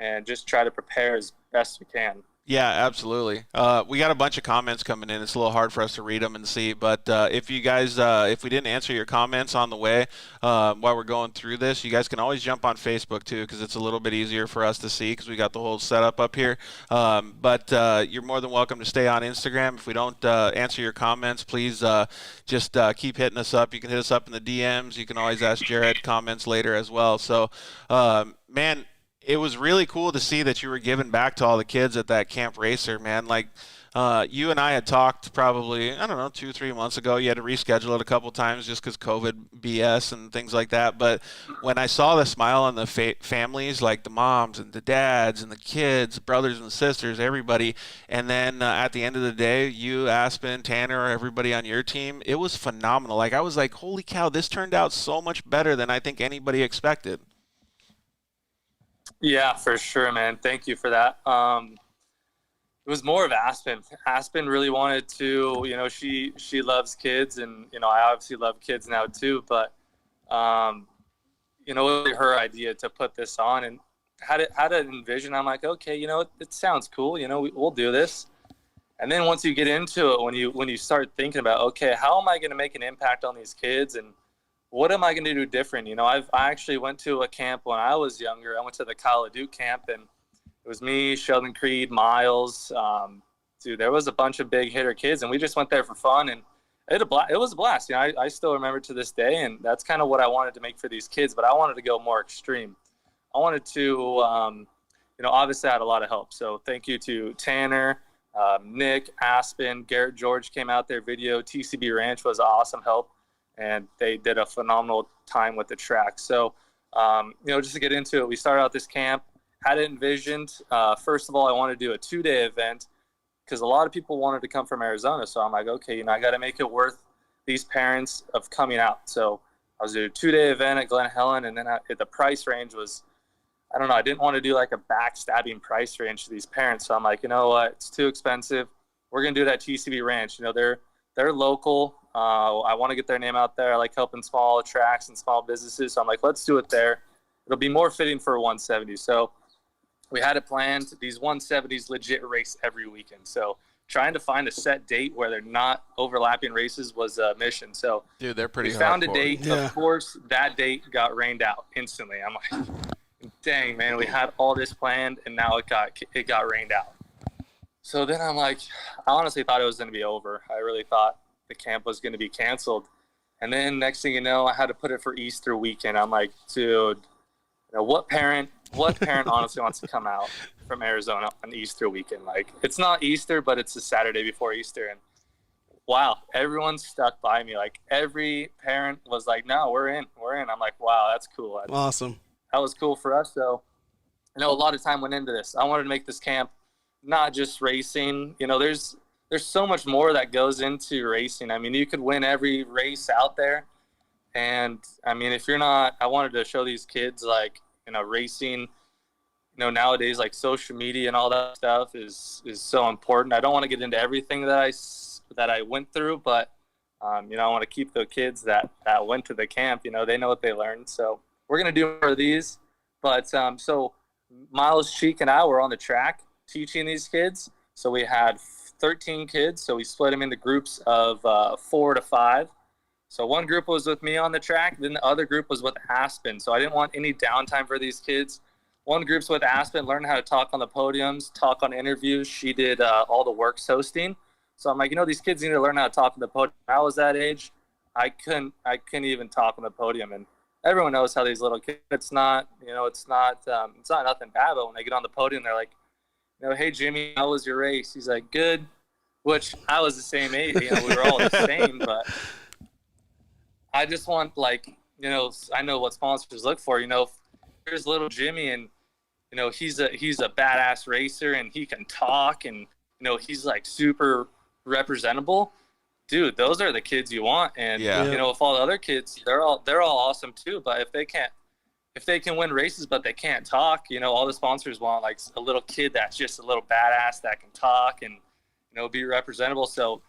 and just try to prepare as best we can. Yeah, absolutely. We got a bunch of comments coming in. It's a little hard for us to read them and see, but if you guys, if we didn't answer your comments on the way while we're going through this, you guys can always jump on Facebook too because it's a little bit easier for us to see because we got the whole setup up here. But you're more than welcome to stay on Instagram. If we don't answer your comments, please just keep hitting us up. You can hit us up in the DMs. You can always ask Jerett comments later as well. So, man, it was really cool to see that you were giving back to all the kids at that Camp Racer, man. Like, You and I had talked probably, I don't know, 2-3 months ago. You had to reschedule it a couple times just because COVID BS and things like that. But when I saw the smile on the families, like the moms and the dads and the kids, brothers and sisters, everybody, and then at the end of the day, you, Aspen, Tanner, everybody on your team, it was phenomenal. Like, I was like, holy cow, this turned out so much better than I think anybody expected. Yeah, for sure, man. Thank you for that. It was more of Aspen. Aspen really wanted to, she loves kids, and, I obviously love kids now too, but, it was her idea to put this on, and had to envision. I'm like, okay, it sounds cool. We'll do this. And then once you get into it, when you start thinking about, okay, how am I going to make an impact on these kids, and what am I going to do different? I actually went to a camp when I was younger. I went to the Kyle of Duke camp, and it was me, Sheldon Creed, Myles. Dude, there was a bunch of big hitter kids, and we just went there for fun, and it was a blast. I still remember to this day, and that's kind of what I wanted to make for these kids, but I wanted to go more extreme. I wanted to, obviously I had a lot of help. So thank you to Tanner, Nick, Aspen, Garrett George came out there, video. TCB Ranch was awesome help, and they did a phenomenal time with the track. So, just to get into it, we started out this camp, had it envisioned. First of all, I wanted to do a 2-day event because a lot of people wanted to come from Arizona. So I'm like, okay, I got to make it worth these parents of coming out. So I was doing a 2-day event at Glen Helen, and then the price range was, I don't know, I didn't want to do like a backstabbing price range to these parents. So I'm like, you know what, it's too expensive. We're going to do it at TCB Ranch. They're local. I want to get their name out there. I like helping small tracks and small businesses. So I'm like, let's do it there. It'll be more fitting for a 170. So we had it planned. These 170s legit race every weekend. So trying to find a set date where they're not overlapping races was a mission. So dude, they're pretty we found a hardcore. date. Yeah. Of course, that date got rained out instantly. I'm like, dang, man, we had all this planned, and now it got rained out. So then I'm like, I honestly thought it was going to be over. I really thought the camp was going to be canceled. And then next thing you know, I had to put it for Easter weekend. I'm like, dude, what parent honestly wants to come out from Arizona on Easter weekend? Like, it's not Easter, but it's the Saturday before Easter. And wow, everyone stuck by me. Like, every parent was like, no, we're in. I'm like, wow, that's cool. Awesome. That was cool for us. So, a lot of time went into this. I wanted to make this camp not just racing. There's so much more that goes into racing. I mean, you could win every race out there. And I mean, if you're not, I wanted to show these kids, like, racing, nowadays, like, social media and all that stuff is so important. I don't want to get into everything that I went through, but, I want to keep the kids that went to the camp, they know what they learned. So we're going to do more of these. But so Myles Cheek and I were on the track teaching these kids. So we had 13 kids. So we split them into groups of 4 to 5. So one group was with me on the track. Then the other group was with Aspen. So I didn't want any downtime for these kids. One group's with Aspen, learning how to talk on the podiums, talk on interviews. She did all the works hosting. So I'm like, these kids need to learn how to talk on the podium. When I was that age, I couldn't even talk on the podium. And everyone knows how these little kids, it's not nothing bad, but when they get on the podium, they're like, hey, Jimmy, how was your race? He's like, good, which I was the same age. We were all the same, but I just want, like, I know what sponsors look for. Here's little Jimmy, and, he's a badass racer, and he can talk, and, he's, like, super representable. Dude, those are the kids you want. And, if all the other kids, they're all awesome too. But if they can win races, but they can't talk, all the sponsors want, like, a little kid that's just a little badass that can talk and, be representable. So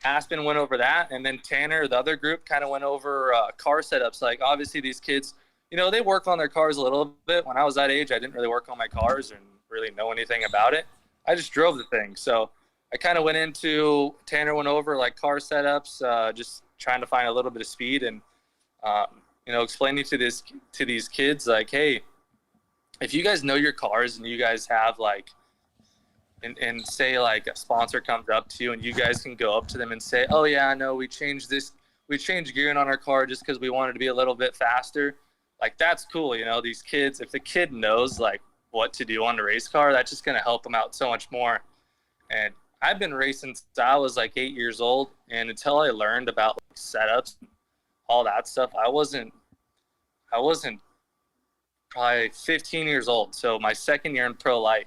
Aspen went over that. And then Tanner, the other group, kind of went over car setups. Like, obviously these kids, they work on their cars a little bit. When I was that age, I didn't really work on my cars and really know anything about it. I just drove the thing. So I kind of went into, Tanner went over, like, car setups, just trying to find a little bit of speed and, explaining to these kids, like, hey, if you guys know your cars and you guys have, like, and say, like, a sponsor comes up to you and you guys can go up to them and say, oh yeah, I know we changed gearing on our car just because we wanted to be a little bit faster. Like, that's cool. These kids, if the kid knows, like, what to do on the race car, that's just going to help them out so much more. And I've been racing since I was like 8 years old, and until I learned about like, setups, all that stuff, I wasn't probably 15 years old. So my second year in pro light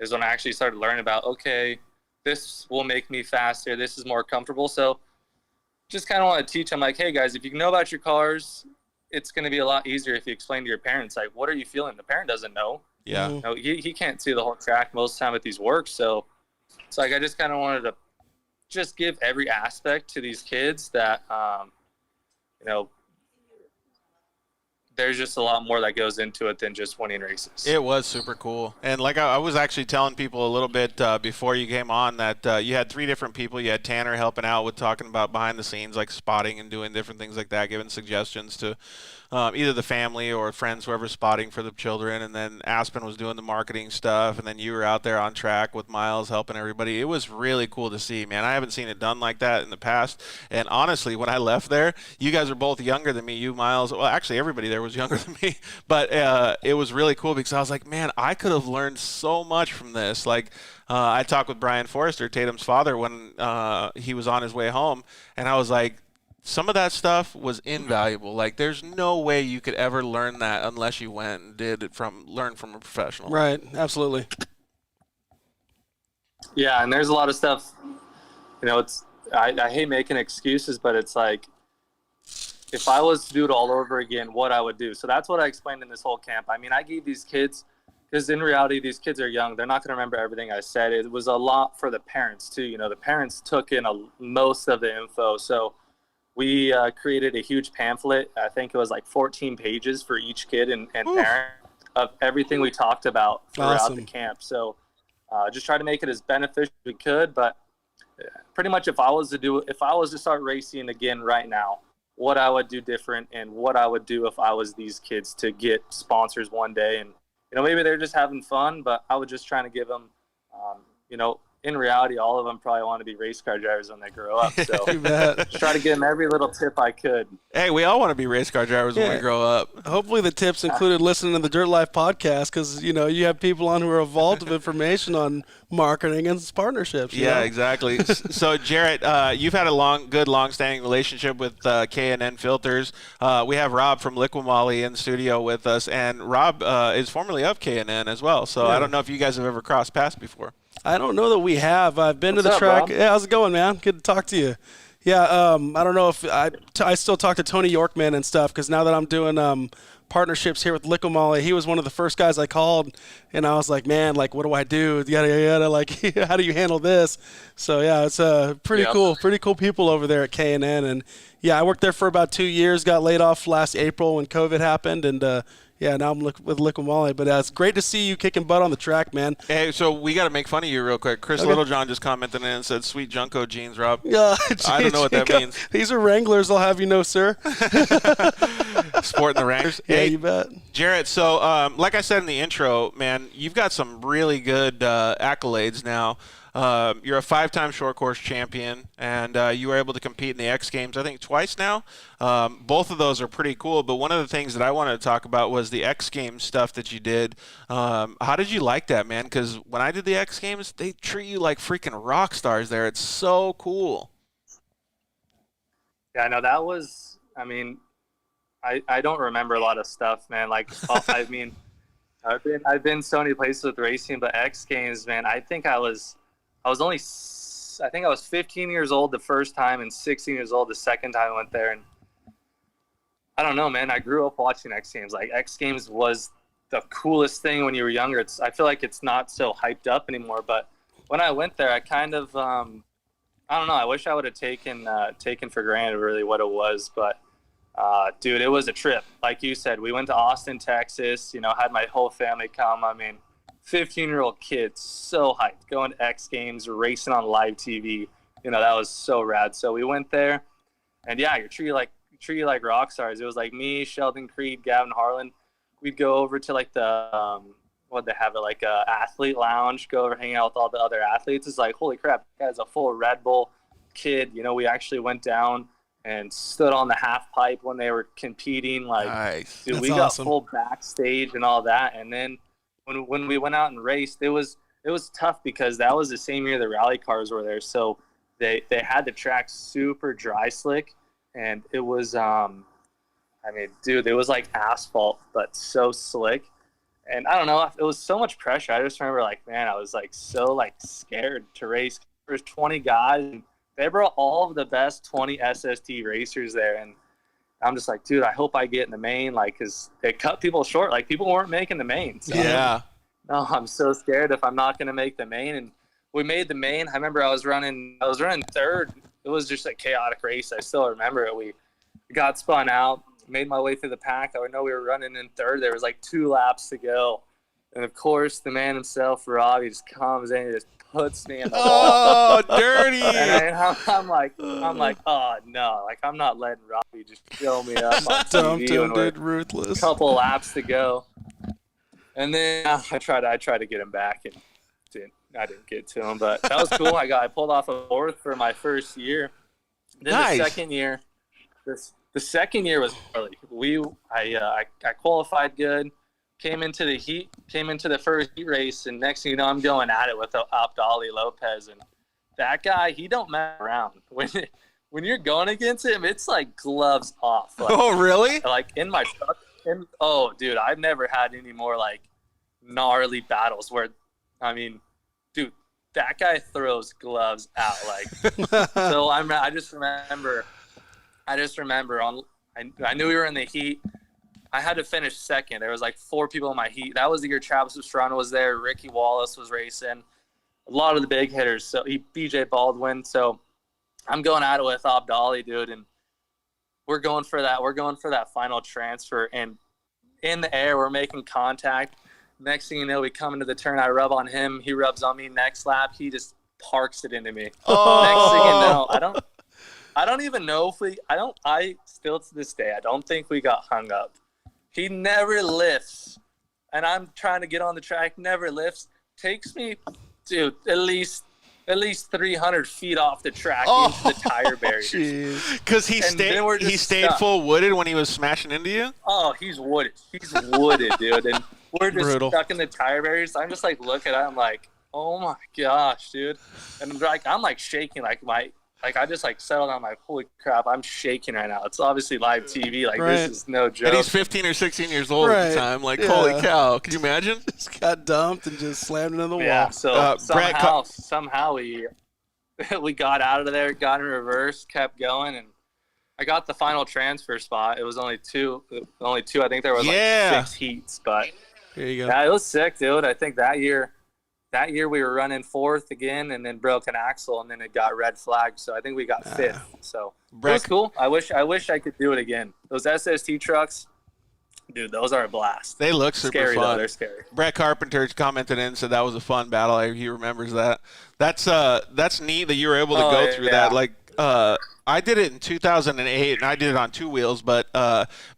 is when I actually started learning about, okay, this will make me faster. This is more comfortable. So just kind of want to teach them, like, hey guys, if you know about your cars, it's going to be a lot easier if you explain to your parents, like, what are you feeling? The parent doesn't know. Yeah. You know, he can't see the whole track most of the time at these works. So it's like, I just kind of wanted to just give every aspect to these kids that, you know, there's just a lot more that goes into it than just winning races. It was super cool. And like I was actually telling people a little bit before you came on that you had 3 different people. You had Tanner helping out with talking about behind the scenes, like spotting and doing different things like that, giving suggestions to either the family or friends, whoever's spotting for the children. And then Aspen was doing the marketing stuff. And then you were out there on track with Myles helping everybody. It was really cool to see, man. I haven't seen it done like that in the past. And honestly, when I left there, you guys are both younger than me. You, Myles, well, actually everybody there was younger than me. But it was really cool because I was like, man, I could have learned so much from this. Like, I talked with Brian Forrester, Tatum's father, when he was on his way home. And I was like, some of that stuff was invaluable. Like, there's no way you could ever learn that unless you went and learn from a professional. Right. Absolutely. Yeah, and there's a lot of stuff. You know, I hate making excuses, but it's like, if I was to do it all over again, what I would do. So that's what I explained in this whole camp. I mean, I gave these kids, because in reality, these kids are young. They're not going to remember everything I said. It was a lot for the parents too. You know, the parents took in most of the info. So we created a huge pamphlet. I think it was like 14 pages for each kid and parent of everything we talked about throughout the camp. So just try to make it as beneficial as we could. But pretty much if I was to start racing again right now, what I would do different and what I would do if I was these kids to get sponsors one day. And, you know, maybe they're just having fun, but I was just trying to give them, you know, in reality, all of them probably want to be race car drivers when they grow up. So just try to give them every little tip I could. Hey, we all want to be race car drivers when we grow up. Hopefully the tips included listening to the Dirt Life podcast, because, you know, you have people on who are a vault of information on marketing and partnerships. Yeah, exactly. So, Jerett, you've had a good, long-standing relationship with K&N Filters. We have Rob from Liquimoly in the studio with us, and Rob is formerly of K&N as well. So I don't know if you guys have ever crossed paths before. I don't know that we have. I've been to the track. Rob? Yeah, how's it going, man? Good to talk to you. Yeah, I don't know if I still talk to Tony Yorkman and stuff, because now that I'm doing partnerships here with Liquimoly, he was one of the first guys I called, and I was like, man, like, what do I do? Yada, yada, yada, like, how do you handle this? So, yeah, it's pretty cool people over there at K&N. And, yeah, I worked there for about 2 years, got laid off last April when COVID happened, and yeah, now I'm with Liquimoly. But it's great to see you kicking butt on the track, man. Hey, so we got to make fun of you real quick. Chris Littlejohn just commented in and said, "Sweet Junko jeans, Rob." Yeah, I don't know what that means. These are Wranglers, I'll have you know, sir. Sporting the Wranglers. Yeah, hey, you bet. Jarrett, so like I said in the intro, man, you've got some really good accolades now. You're a 5-time Shortcourse champion, and you were able to compete in the X Games, I think, twice now. Both of those are pretty cool, but one of the things that I wanted to talk about was the X Games stuff that you did. How did you like that, man? Because when I did the X Games, they treat you like freaking rock stars there. It's so cool. Yeah, no, that was, I mean, I don't remember a lot of stuff, man. Like, I mean, I've been so many places with racing, but X Games, man, I think I was 15 years old the first time and 16 years old the second time I went there. And I don't know, man, I grew up watching X Games. Like, X Games was the coolest thing when you were younger. I feel like it's not so hyped up anymore, but when I went there, I kind of, I don't know, I wish I would have taken for granted really what it was, but dude, it was a trip. Like you said, we went to Austin, Texas, you know, had my whole family come. I mean, 15-year-old kids, so hyped, going to X Games, racing on live TV. You know, that was so rad. So we went there, and yeah, you're treated like rock stars. It was like me, Sheldon Creed, Gavin Harlan. We'd go over to like the like a athlete lounge, go over hang out with all the other athletes. It's like, holy crap, that guy's a full Red Bull kid. You know, we actually went down and stood on the half pipe when they were competing. Like, nice. Dude, we got full backstage and all that, and then when we went out and raced, it was it was tough because that was the same year the rally cars were there. So they had the track super dry slick, and it was, I mean, dude, it was like asphalt, but so slick. And I don't know, it was so much pressure. I just remember like, man, I was like so like scared to race. There's 20 guys, and they brought all of the best 20 SST racers there. And I'm just like, dude, I hope I get in the main, like, because they cut people short. Like, people weren't making the main. So, yeah. No, I'm so scared if I'm not going to make the main. And we made the main. I remember I was running third. It was just a chaotic race. I still remember it. We got spun out, made my way through the pack. I know we were running in third. There was like 2 laps to go. And, of course, the man himself, Robbie, just comes in and just puts me in the wall. Oh, dirty. And I'm like, oh, no. Like, I'm not letting Robbie just show me up on TV when we're ruthless. a couple laps to go. And then I tried to get him back, and I didn't get to him. But that was cool. I pulled off a 4th for my first year. Then nice. The second year was early. I qualified good. Came into the first heat race, and next thing you know, I'm going at it with Abdali Lopez, and that guy, he don't mess around. When you're going against him, it's like gloves off. Like, oh, really? Like in my truck. Oh, dude, I've never had any more like gnarly battles where, I mean, dude, that guy throws gloves out. Like, so I just remember I knew we were in the heat. I had to finish second. There was like 4 people in my heat. That was the year Travis Pastrana was there. Ricky Wallace was racing. A lot of the big hitters. So BJ Baldwin. So I'm going at it with Abdali, dude, and we're going for that final transfer. And in the air, we're making contact. Next thing you know, we come into the turn. I rub on him. He rubs on me. Next lap, he just parks it into me. Oh. Next thing you know, I don't even know if I still to this day, I don't think we got hung up. He never lifts, and I'm trying to get on the track, never lifts. Takes me, dude, at least 300 feet off the track into the tire barriers. Because he stayed full wooded when he was smashing into you? Oh, he's wooded. He's wooded, dude. And we're just stuck in the tire barriers. I'm just like looking at him like, oh my gosh, dude. And I'm like shaking, I just like settled on like, holy crap, I'm shaking right now. It's obviously live TV. Like, this is no joke. And he's 15 or 16 years old at the time. Like, holy cow. Can you imagine? Just got dumped and just slammed into the wall. Yeah, so somehow we got out of there, got in reverse, kept going, and I got the final transfer spot. It was only two. I think there was like 6 heats. But here you go. Yeah, it was sick, dude. I think that year we were running 4th again, and then broke an axle, and then it got red flagged. So I think we got 5th. So it was cool. I wish I could do it again. Those SST trucks, dude, those are a blast. They look super scary, fun. Though. They're scary. Brett Carpenter commented in and said that was a fun battle. He remembers that. That's neat that you were able to go through that. Like, I did it in 2008, and I did it on 2 wheels. But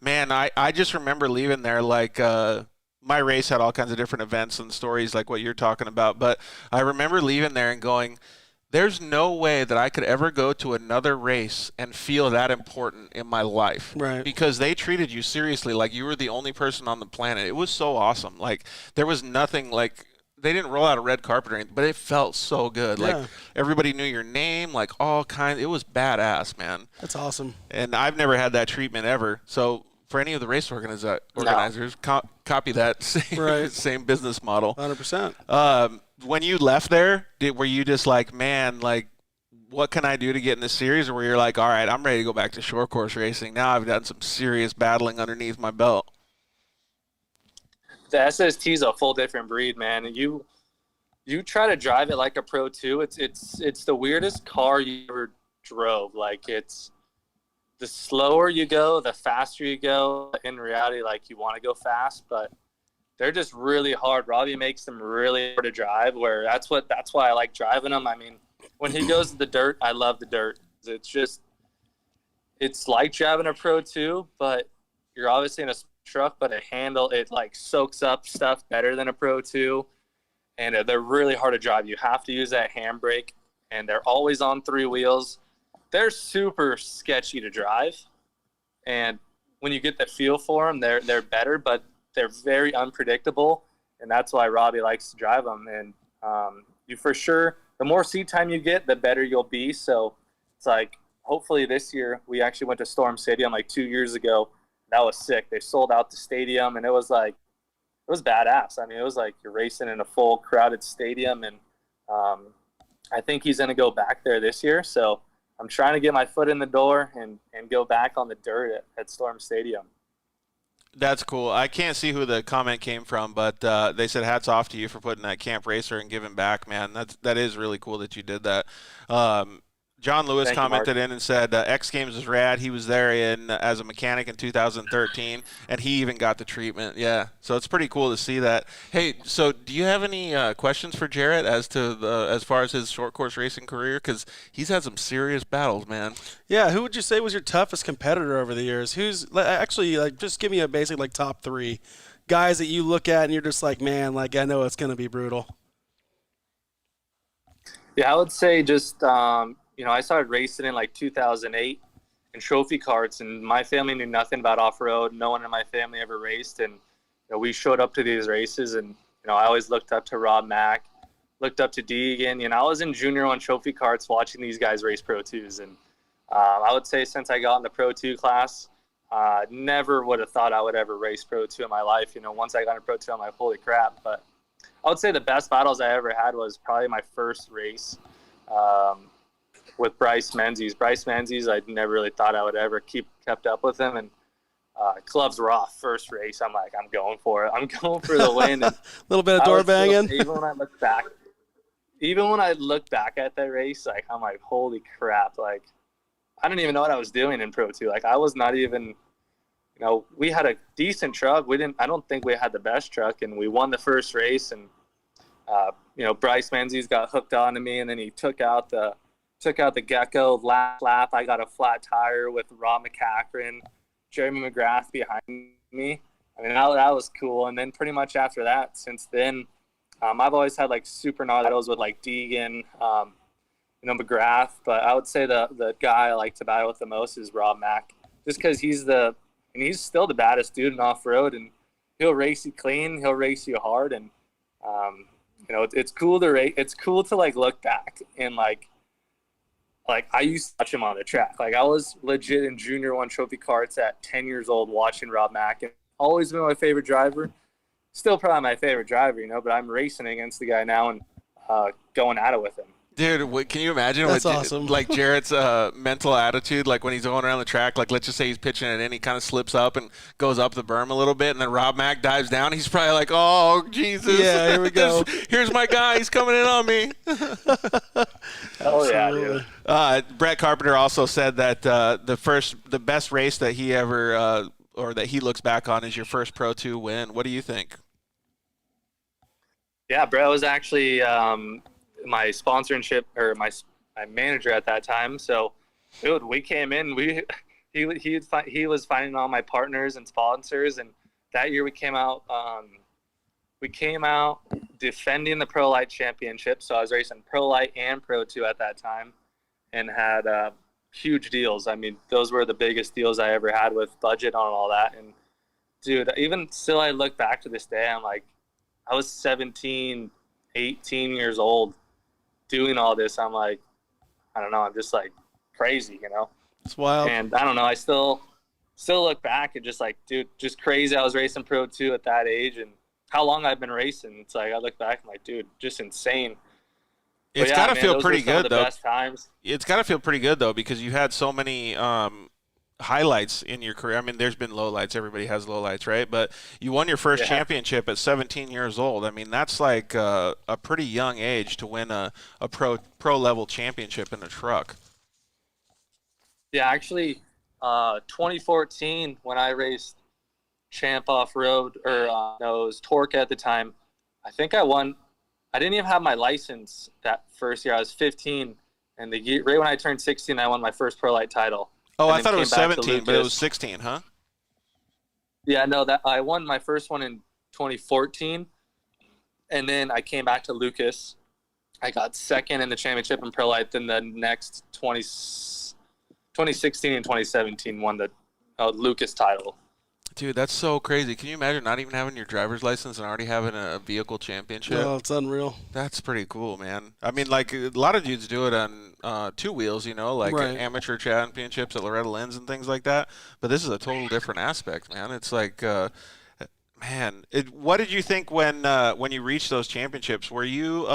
man, I just remember leaving there like. My race had all kinds of different events and stories like what you're talking about. But I remember leaving there and going, there's no way that I could ever go to another race and feel that important in my life. Right. Because they treated you seriously like you were the only person on the planet. It was so awesome. Like, there was nothing like – they didn't roll out a red carpet or anything, but it felt so good. Yeah. Like, everybody knew your name, like all kinds – it was badass, man. That's awesome. And I've never had that treatment ever. So – for any of the race organizers, copy that same business model. 100%. When you left there, were you just like, man, like, what can I do to get in this series? Or were you like, all right, I'm ready to go back to short course racing. Now I've done some serious battling underneath my belt. The SST is a full different breed, man. And you try to drive it like a Pro 2. It's the weirdest car you ever drove. Like, it's the slower you go, the faster you go. In reality, like, you want to go fast, but they're just really hard. Robbie makes them really hard to drive, where that's why I like driving them. I mean, when he goes to the dirt, I love the dirt. It's like driving a Pro 2, but you're obviously in a truck, but it like soaks up stuff better than a Pro 2, and they're really hard to drive. You have to use that handbrake, and they're always on 3 wheels. They're super sketchy to drive, and when you get the feel for them, they're better, but they're very unpredictable, and that's why Robbie likes to drive them. And You for sure, the more seat time you get, the better you'll be. So it's like, hopefully this year, we actually went to Storm Stadium like 2 years ago. That was sick. They sold out the stadium, and it was badass. I mean, it was like you're racing in a full crowded stadium, and I think he's going to go back there this year. So I'm trying to get my foot in the door and go back on the dirt at Storm Stadium. That's cool. I can't see who the comment came from, but they said hats off to you for putting that Camp Racer and giving back, man. That is really cool that you did that. John Lewis commented in and said X Games is rad. He was there as a mechanic in 2013, and he even got the treatment. Yeah, so it's pretty cool to see that. Hey, so do you have any questions for Jerett as far as his short course racing career? Because he's had some serious battles, man. Yeah, who would you say was your toughest competitor over the years? Who's actually just give me a basic top 3 guys that you look at and you're just like, man, I know it's going to be brutal. Yeah, I would say just I started racing in 2008 in trophy carts, and my family knew nothing about off-road. No one in my family ever raced, and we showed up to these races, and I always looked up to Rob Mack, looked up to Deegan. I was in junior on trophy carts watching these guys race Pro 2s, and I would say since I got in the Pro 2 class, never would have thought I would ever race Pro 2 in my life. Once I got into Pro 2, I'm like, holy crap. But I would say the best battles I ever had was probably my first race with Bryce Menzies. Bryce Menzies, I never really thought I would ever kept up with him. And clubs were off first race. I'm like, I'm going for it. I'm going for the win. A little bit of door banging. Even when I look back at that race, I'm like, holy crap. I didn't even know what I was doing in Pro 2. I was not even, we had a decent truck. I don't think we had the best truck, and we won the first race. And, Bryce Menzies got hooked onto me, and then he took out the Gecko lap. I got a flat tire with Rob McCachran, Jeremy McGrath behind me. I mean, that was cool. And then pretty much after that, since then, I've always had super gnarly battles with Deegan, McGrath. But I would say the guy I like to battle with the most is Rob Mack, just because he's still the baddest dude in off-road, and he'll race you clean, he'll race you hard, and it's cool to race. It's cool to look back and I used to watch him on the track. I was legit in junior one trophy carts at 10 years old watching Rob Mack, and always been my favorite driver. Still probably my favorite driver, but I'm racing against the guy now and going at it with him. Dude, can you imagine That's awesome. Jerett's mental attitude, when he's going around the track, let's just say he's pitching it and he kind of slips up and goes up the berm a little bit, and then Rob Mack dives down. He's probably like, oh, Jesus. Yeah, here we go. Here's my guy. He's coming in on me. Oh, yeah, dude. Brett Carpenter also said that the best race that he ever or that he looks back on is your first Pro 2 win. What do you think? Yeah, Brett was actually my sponsorship, or my manager at that time. So, dude, we came in. He was finding all my partners and sponsors, and that year we came out defending the Pro Light Championship. So I was racing Pro Light and Pro 2 at that time, and had huge deals. I mean, those were the biggest deals I ever had with budget on all that. And dude, even still, I look back to this day, I'm like, I was 17, 18 years old doing all this. I'm like, I don't know. I'm just crazy, It's wild. And I don't know. I still look back and just dude, just crazy. I was racing Pro 2 at that age, and how long I've been racing. It's I look back, I'm like, dude, just insane. It's got to feel pretty good, though. Best times. It's got to feel pretty good, though, because you had so many highlights in your career. I mean, there's been lowlights. Everybody has lowlights, right? But you won your first championship at 17 years old. I mean, that's a pretty young age to win a pro level championship in a truck. Yeah, actually, 2014 when I raced Champ Off-Road, or it was Torque at the time, I think I won. I didn't even have my license that first year. I was 15, and right when I turned 16, I won my first Pro Light title. Oh, I thought it was 17, but it was 16, huh? Yeah, no, that I won my first one in 2014, and then I came back to Lucas. I got second in the championship in Pro Light. Then the next 2016 and 2017 won the Lucas title. Dude, that's so crazy. Can you imagine not even having your driver's license and already having a vehicle championship? Oh, it's unreal. That's pretty cool, man. I mean, like, a lot of dudes do it on two wheels, like Right. amateur championships at Loretta Lynn's and things like that. But this is a total different aspect, man. It's like, man, what did you think when you reached those championships? Were you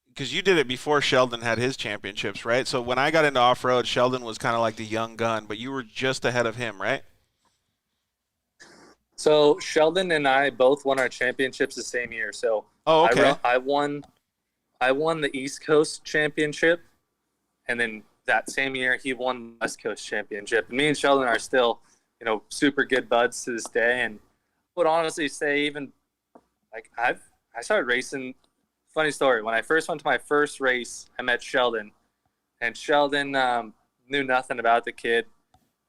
because you did it before Sheldon had his championships, right? So when I got into off-road, Sheldon was kind of like the young gun, but you were just ahead of him, right? So Sheldon and I both won our championships the same year. So okay. I won the East Coast championship, and then that same year he won the West Coast championship. And me and Sheldon are still, super good buds to this day. And I would honestly say even like I started racing. Funny story. When I first went to my first race, I met Sheldon, and Sheldon knew nothing about the kid.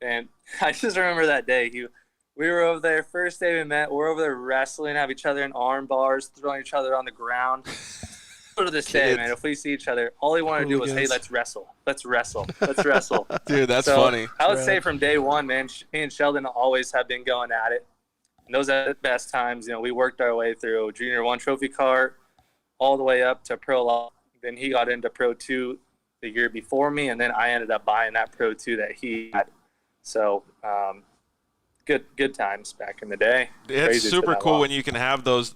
And I just remember that day. We were over there, first day we met, we're over there wrestling, have each other in arm bars, throwing each other on the ground. To this day, man, if we see each other, all he wanted to do was, hey, let's wrestle. Let's wrestle. Let's wrestle. Dude, that's funny. I would say from day one, man, me and Sheldon always have been going at it. And those are the best times. We worked our way through Junior 1 trophy cart all the way up to Pro Law. Then he got into Pro 2 the year before me, and then I ended up buying that Pro 2 that he had. So, good times back in the day. It's super cool when you can have those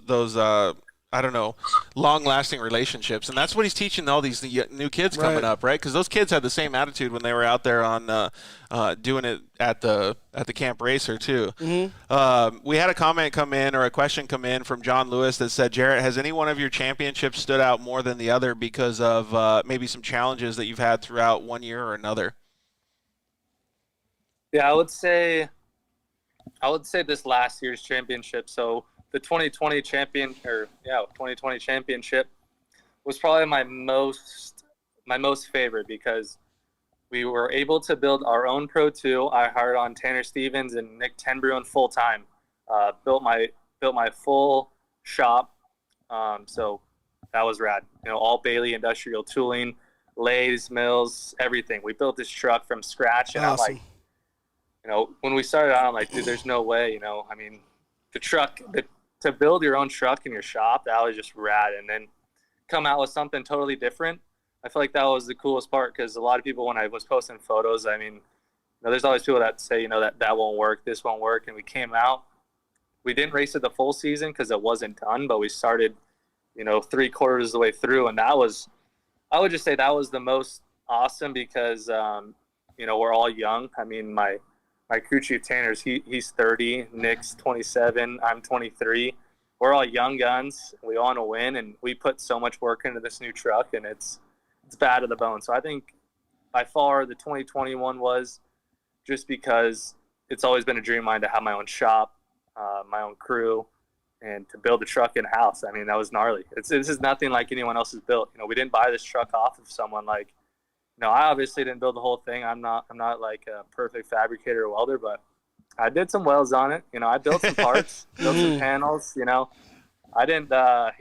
I don't know, long-lasting relationships, and that's what he's teaching all these new kids coming up, right? Because those kids had the same attitude when they were out there on doing it at the Camp Racer too. Mm-hmm. We had a comment come in, or a question come in from John Lewis that said, Jerett, has any one of your championships stood out more than the other because of maybe some challenges that you've had throughout one year or another? Yeah, I would say this last year's championship. So the 2020 championship was probably my most favorite because we were able to build our own Pro 2. I hired on Tanner Stevens and Nick Tenbruin full time. Built my full shop. So that was rad. All Bailey industrial tooling, lathes, mills, everything. We built this truck from scratch, and awesome. I'm like, when we started out, I'm like, dude, there's no way, I mean, to build your own truck in your shop, that was just rad. And then come out with something totally different. I feel like that was the coolest part because a lot of people, when I was posting photos, I mean, there's always people that say, that won't work, this won't work. And we came out, we didn't race it the full season because it wasn't done, but we started, 3/4 of the way through. And I would just say that was the most awesome because, we're all young. I mean, my crew chief Tanner's he's 30, Nick's 27, I'm 23. We're all young guns. We all want to win, and we put so much work into this new truck, and it's bad to the bone. So I think by far the 2021 was just because it's always been a dream of mine to have my own shop, my own crew, and to build a truck in house. I mean, that was gnarly. This is nothing like anyone else has built. We didn't buy this truck off of someone like. No, I obviously didn't build the whole thing. I'm not like a perfect fabricator or welder, but I did some welds on it. I built some parts, built some panels. I didn't. I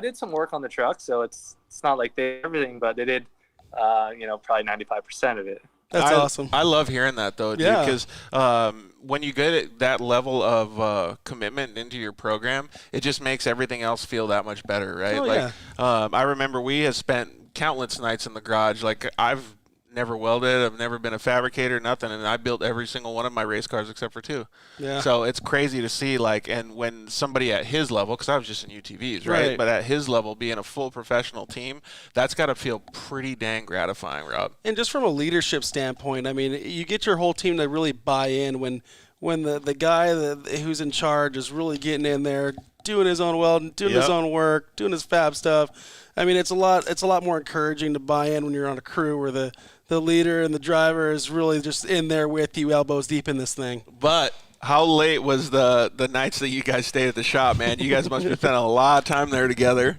did some work on the truck, so it's not like they did everything, but they did. Probably 95% of it. That's awesome. I love hearing that though, dude, because when you get that level of commitment into your program, it just makes everything else feel that much better, right? I remember we have spent countless nights in the garage. Like, I've never welded, I've never been a fabricator, nothing, and I built every single one of my race cars except for 2. Yeah. So it's crazy to see, and when somebody at his level, because I was just in UTVs, right? But at his level, being a full professional team, that's got to feel pretty dang gratifying, Rob. And just from a leadership standpoint, I mean, you get your whole team to really buy in when the guy who's in charge is really getting in there, doing his own welding, doing his own work, doing his fab stuff. I mean, it's a lot more encouraging to buy in when you're on a crew where the leader and the driver is really just in there with you, elbows deep in this thing. But how late was the nights that you guys stayed at the shop, man? You guys must have spent a lot of time there together.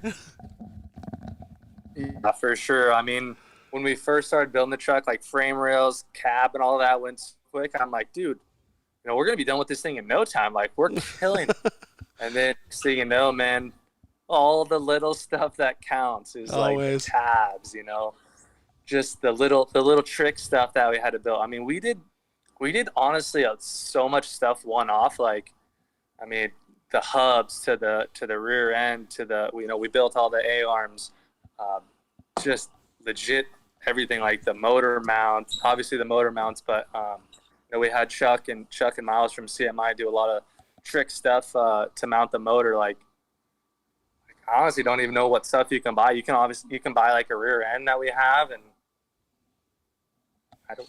Yeah, for sure. I mean, when we first started building the truck, like frame rails, cab, and all that went quick. I'm like, dude, we're going to be done with this thing in no time. Like, we're killing it. And then, so man, all the little stuff that counts is always. Like tabs, just the little trick stuff that we had to build. I mean, we did we did honestly so much stuff one-off. Like, I mean, the hubs to the rear end to the, we built all the A-arms, just legit everything, like the motor mounts, obviously the motor mounts, but we had Chuck and Myles from CMI do a lot of trick stuff to mount the motor. Like, I honestly don't even know what stuff you can buy. You can buy like a rear end that we have, and I don't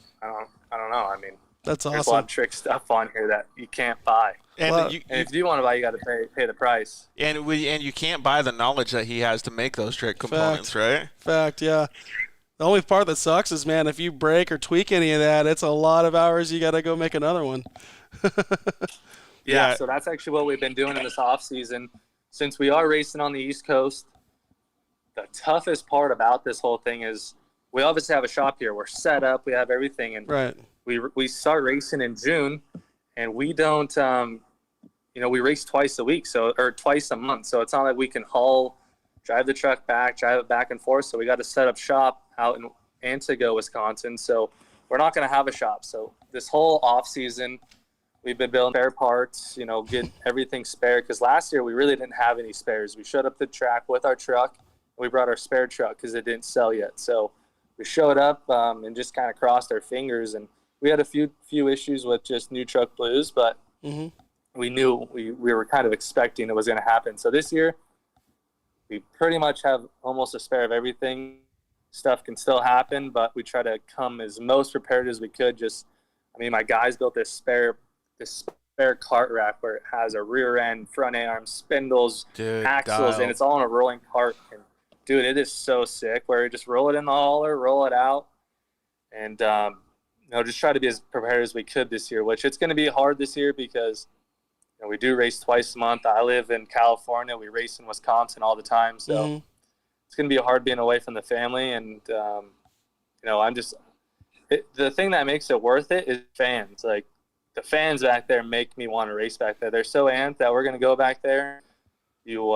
know. I mean, that's awesome. There's a lot of trick stuff on here that you can't buy. And if you want to buy, you got to pay the price. And you can't buy the knowledge that he has to make those trick components, right? Fact, yeah. The only part that sucks is, man, if you break or tweak any of that, it's a lot of hours you got to go make another one. Yeah, so that's actually what we've been doing in this off season. Since we are racing on the East Coast, the toughest part about this whole thing is we obviously have a shop here. We're set up. We have everything. And right. We start racing in June, and we don't, we race twice a week, or twice a month. So it's not like we can drive the truck back, drive it back and forth. So we got to set up shop out in Antigo, Wisconsin. So we're not going to have a shop. So this whole off season, we've been building spare parts, get everything spare. Because last year we really didn't have any spares. We showed up to the track with our truck. We brought our spare truck because it didn't sell yet. So we showed up and just kind of crossed our fingers. And we had a few issues with just new truck blues, but we knew we were kind of expecting it was going to happen. So this year, we pretty much have almost a spare of everything. Stuff can still happen, but we try to come as most prepared as we could. My guys built this spare cart rack where it has a rear end, front A-arm, spindles, axles, and it's all on a rolling cart. And dude, it is so sick where you just roll it in the hauler, roll it out, and just try to be as prepared as we could this year, which it's going to be hard this year because we do race twice a month. I live in California. We race in Wisconsin all the time. So it's going to be hard being away from the family. And, the thing that makes it worth it is fans. Like, the fans back there make me want to race back there. They're so amped that we're going to go back there. You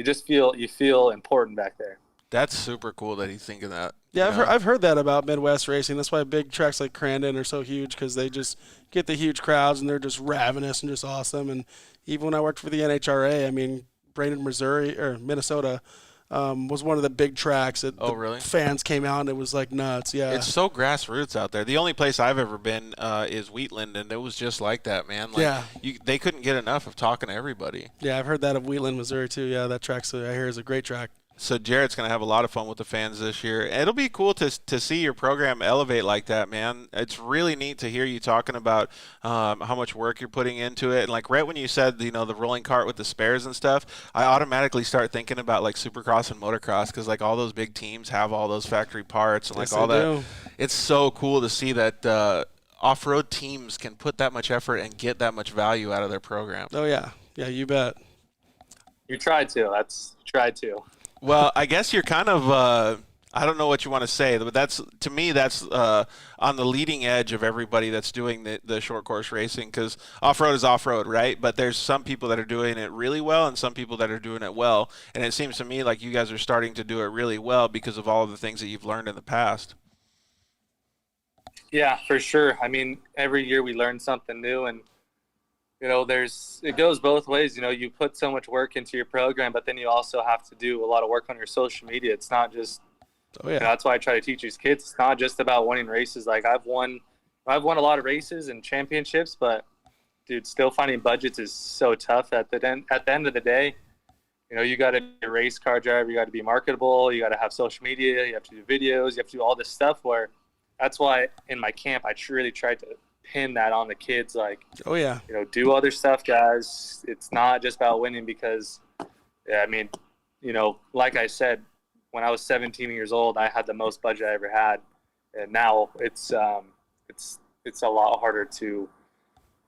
just feel important back there. That's super cool that he's thinking that. Yeah, I've heard that about Midwest racing. That's why big tracks like Crandon are so huge, because they just get the huge crowds and they're just ravenous and just awesome. And even when I worked for the NHRA, Brainerd, Minnesota was one of the big tracks. Really? Fans came out and it was like nuts. Yeah, it's so grassroots out there. The only place I've ever been is Wheatland, and it was just like that, man. They couldn't get enough of talking to everybody. Yeah, I've heard that of Wheatland, Missouri too. Yeah, that track I hear is a great track. So Jerett's going to have a lot of fun with the fans this year. It'll be cool to see your program elevate like that, man. It's really neat to hear you talking about how much work you're putting into it. And like right when you said, the rolling cart with the spares and stuff, I automatically start thinking about like Supercross and motocross, because like all those big teams have all those factory parts and like all that. Do. It's so cool to see that off-road teams can put that much effort and get that much value out of their program. Oh, yeah. Yeah, you bet. You tried to. Tried to. Well, I guess you're kind of I don't know what you want to say, but that's on the leading edge of everybody that's doing the short course racing, because off-road is off-road, right? But there's some people that are doing it really well and some people that are doing it well. And it seems to me like you guys are starting to do it really well because of all of the things that you've learned in the past. Yeah, for sure. Every year we learn something new, and it goes both ways. You put so much work into your program, but then you also have to do a lot of work on your social media. It's not just, that's why I try to teach these kids. It's not just about winning races. Like I've won a lot of races and championships, but dude, still finding budgets is so tough. At the end of the day, you got to be a race car driver. You got to be marketable. You got to have social media. You have to do videos. You have to do all this stuff, where that's why in my camp, I really tried to pin that on the kids, like, do other stuff, guys. It's not just about winning, because like I said, when I was 17 years old, I had the most budget I ever had, and now it's a lot harder to,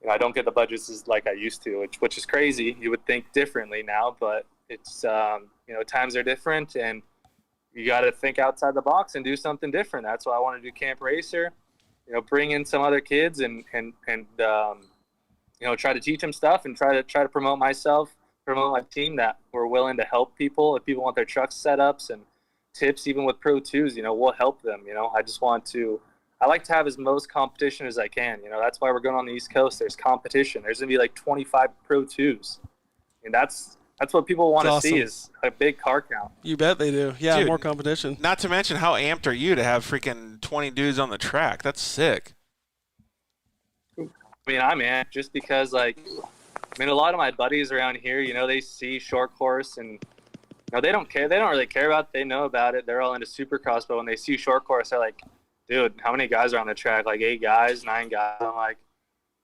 I don't get the budgets as like I used to, which is crazy. You would think differently now, but it's times are different, and you got to think outside the box and do something different. That's why I want to do Camp Racer. Bring in some other kids and try to teach them stuff, and try to promote myself, promote my team, that we're willing to help people. If people want their truck setups and tips, even with Pro 2s, we'll help them. I I like to have as most competition as I can. You know, that's why we're going on the East Coast. There's competition. There's going to be like 25 Pro 2s. And that's what people want to see is a big car count. You bet they do. Yeah, Dude, more competition. Not to mention, how amped are you to have freaking 20 dudes on the track? That's sick. I mean, I'm amped just because, like, a lot of my buddies around here, you know, they see short course and, you know, they don't care. They don't really care about it. They know about it. They're all into Supercross. But when they see short course, they're like, dude, how many guys are on the track? Like 8 guys, 9 guys. I'm like,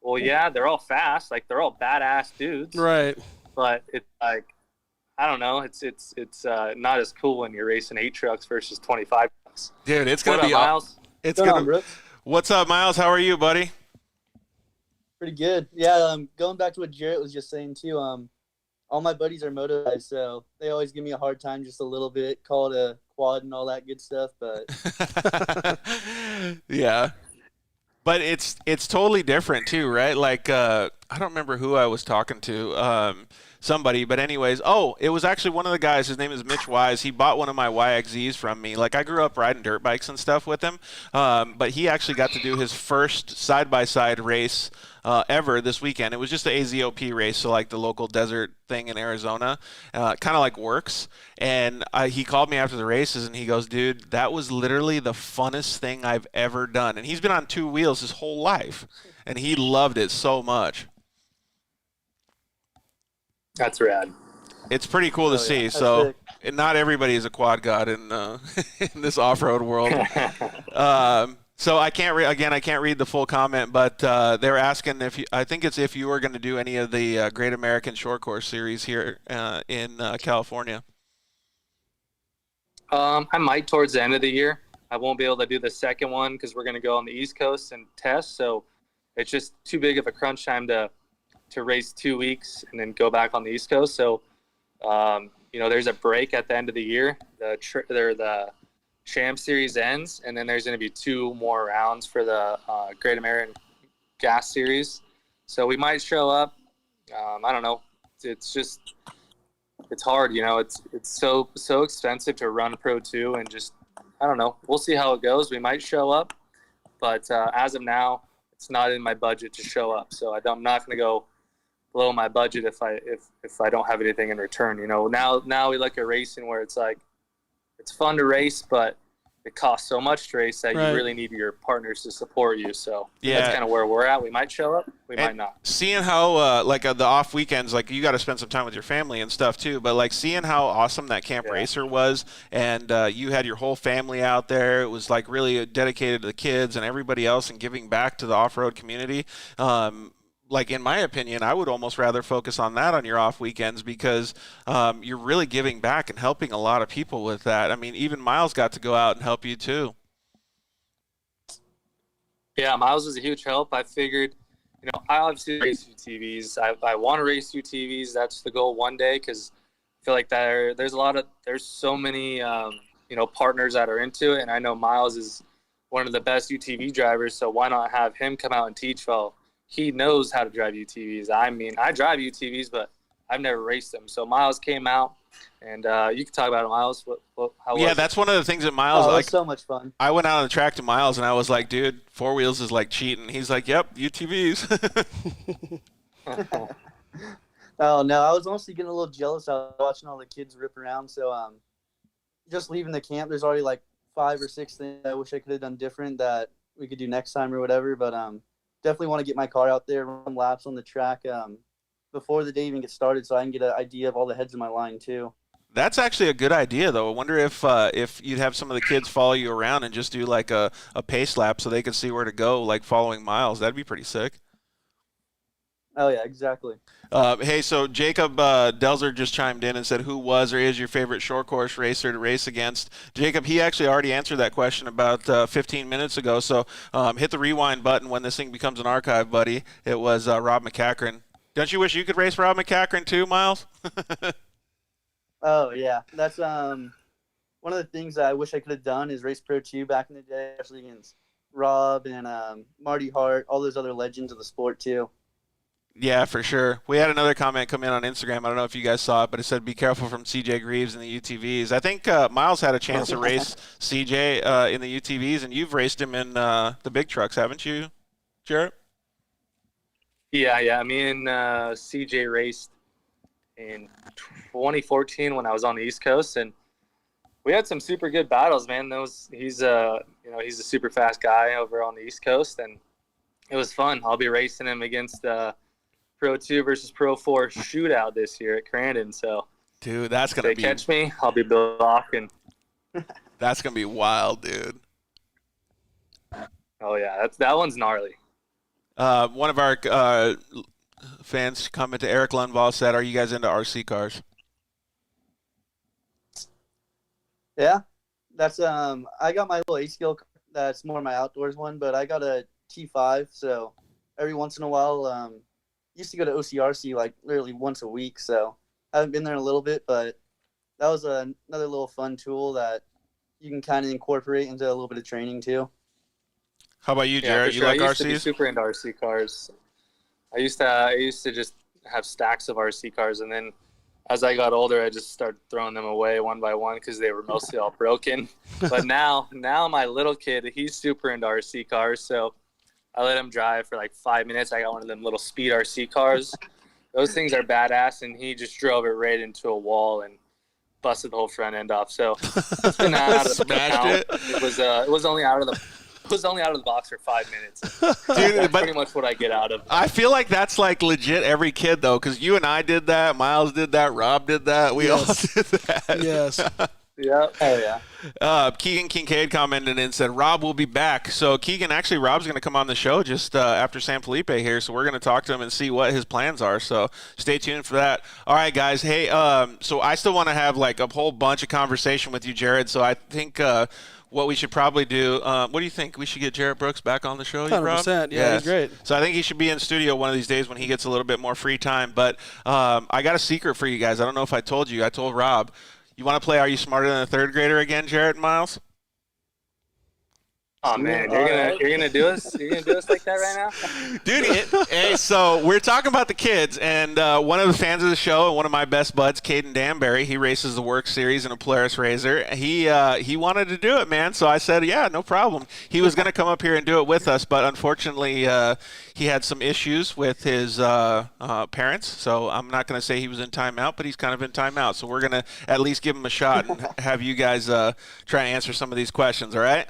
well, yeah, they're all fast. Like, they're all badass dudes. Right. But it's like, I don't know. It's not as cool when you're racing 8 trucks versus 25 trucks. Dude, it's going to be Myles. It's going to. What's up, Myles? How are you, buddy? Pretty good. Yeah, going back to what Jerett was just saying too, all my buddies are moto guys, so they always give me a hard time just a little bit, call it a quad and all that good stuff, but yeah. But it's totally different too, right? Like I don't remember who I was talking to, somebody, but anyways, it was actually one of the guys. His name is Mitch Wise. He bought one of my YXZs from me. Like, I grew up riding dirt bikes and stuff with him, but he actually got to do his first side-by-side race ever this weekend. It was just the AZOP race, so like the local desert thing in Arizona, kind of like Works. And he called me after the races, and he goes, dude, that was literally the funnest thing I've ever done. And he's been on 2 wheels his whole life, and he loved it so much. That's rad. It's pretty cool to see. So not everybody is a quad god in in this off-road world. So I can't read the full comment, but they're asking if you were going to do any of the Great American Short Course Series here in California. I might towards the end of the year. I won't be able to do the second one because we're going to go on the East Coast and test. So it's just too big of a crunch time to race 2 weeks and then go back on the East Coast. So, you know, there's a break at the end of the year. The Champ Series ends, and then there's going to be 2 more rounds for the Great American Gas Series. So we might show up. I don't know. It's hard, you know. It's so expensive to run Pro 2, and just, I don't know. We'll see how it goes. We might show up, but as of now, it's not in my budget to show up. So I'm not going to go below my budget if I don't have anything in return. You know, now we look at racing where it's like, it's fun to race, but it costs so much to race that you really need your partners to support you. So that's kind of where we're at. We might show up, we might not. Seeing how the off weekends, like, you got to spend some time with your family and stuff too, but like seeing how awesome that Camp Racer was, and you had your whole family out there. It was like really dedicated to the kids and everybody else and giving back to the off-road community. Like, in my opinion, I would almost rather focus on that on your off weekends, because you're really giving back and helping a lot of people with that. I mean, even Myles got to go out and help you too. Yeah, Myles was a huge help. I figured, you know, I obviously race UTVs. I want to race UTVs. That's the goal one day, because I feel like there's so many, you know, partners that are into it. And I know Myles is one of the best UTV drivers, so why not have him come out and teach? Well, he knows how to drive UTVs. I mean, I drive UTVs, but I've never raced them. So Myles came out, and you can talk about it, Myles. How was that's one of the things that Myles, it was so much fun. I went out on the track to Myles, and I was like, dude, 4 wheels is like cheating. He's like, yep, UTVs. Oh, no, I was honestly getting a little jealous. I was watching all the kids rip around. So just leaving the camp, there's already like 5 or 6 things I wish I could have done different that we could do next time or whatever. But definitely want to get my car out there, run laps on the track before the day even gets started, so I can get an idea of all the heads in my line too. That's actually a good idea, though. I wonder if you'd have some of the kids follow you around and just do like a pace lap so they could see where to go, like following Myles. That'd be pretty sick. Oh, yeah, exactly. Hey, so Jacob Delzer just chimed in and said, who was or is your favorite short course racer to race against? Jacob, he actually already answered that question about 15 minutes ago, so hit the rewind button when this thing becomes an archive, buddy. It was Rob McCachran. Don't you wish you could race Rob McCachran too, Myles? Oh, yeah. That's one of the things that I wish I could have done is race Pro 2 back in the day, especially against Rob and Marty Hart, all those other legends of the sport too. Yeah, for sure. We had another comment come in on Instagram. I don't know if you guys saw it, but it said, "Be careful from CJ Greaves in the UTVs." I think Myles had a chance to race CJ in the UTVs, and you've raced him in the big trucks, haven't you, Jerett? Yeah. Me and CJ raced in 2014 when I was on the East Coast, and we had some super good battles, man. He's a super fast guy over on the East Coast, and it was fun. I'll be racing him against Pro 2 versus Pro 4 shootout this year at Crandon. So, dude, that's gonna if they catch me, I'll be blocking. That's gonna be wild, dude. Oh yeah, that one's gnarly. One of our fans commented, Eric Lundvall said, "Are you guys into RC cars?" Yeah, that's I got my little A-scale. That's more my outdoors one, but I got a T5, so every once in a while, used to go to OCRC like literally once a week, so I haven't been there in a little bit, but that was another little fun tool that you can kind of incorporate into a little bit of training too. How about you, Jerett? You like I used to be RCs? super into RC cars. I used to just have stacks of RC cars, and then as I got older, I just started throwing them away one by one because they were mostly all broken. But now my little kid, he's super into RC cars, so I let him drive for like 5 minutes. I got one of them little speed RC cars. Those things are badass, and he just drove it right into a wall and busted the whole front end off. So it's been out of the count. It was only out of the box for 5 minutes. Dude, that's pretty much what I get out of it. I feel like that's like legit every kid though, because you and I did that, Myles did that, Rob did that, we all did that. Yes. Yeah. Oh yeah. Keegan Kincaid commented and said, "Rob will be back." So Keegan, actually, Rob's going to come on the show just after San Felipe here. So we're going to talk to him and see what his plans are. So stay tuned for that. All right, guys. Hey, so I still want to have like a whole bunch of conversation with you, Jerett. So I think what we should probably do. What do you think? We should get Jerett Brooks back on the show. 100%. Yeah, he's great. So I think he should be in studio one of these days when he gets a little bit more free time. But I got a secret for you guys. I don't know if I told you. I told Rob. You want to play Are You Smarter Than a Third Grader again, Jerett and Myles? Oh man, you're gonna do us like that right now, dude. Hey, so we're talking about the kids, and one of the fans of the show, and one of my best buds, Caden Danbury, he races the Work Series in a Polaris Razor. He wanted to do it, man. So I said, yeah, no problem. He was gonna come up here and do it with us, but unfortunately, he had some issues with his parents. So I'm not gonna say he was in timeout, but he's kind of in timeout. So we're gonna at least give him a shot and have you guys try and answer some of these questions. All right.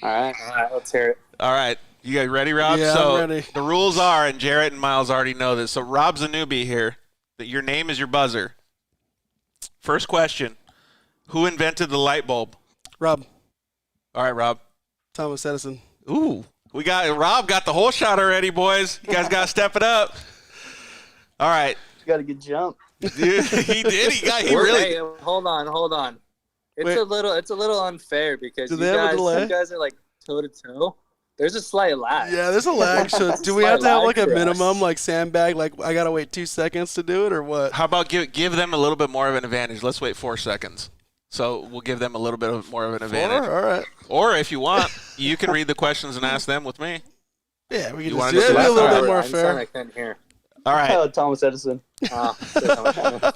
All right, let's hear it. All right. You guys ready, Rob? Yeah, so I'm ready. The rules are, and Jerett and Myles already know this, so Rob's a newbie here, that your name is your buzzer. First question, who invented the light bulb? Rob. All right, Rob. Thomas Edison. Ooh. Rob got the whole shot already, boys. You guys got to step it up. All right. You got a good jump. Dude, he did. Hey, hold on. It's a little unfair because you guys are like toe to toe. There's a slight lag. Yeah, there's a lag. So do we have to have like a minimum like sandbag? Like I gotta wait 2 seconds to do it, or what? How about give them a little bit more of an advantage? Let's wait 4 seconds. So we'll give them a little bit more of an advantage. All right. Or if you want, you can read the questions and ask them with me. Yeah, we can just do it a little bit more I'm fair. sorry I couldn't hear. All right. Thomas Edison. All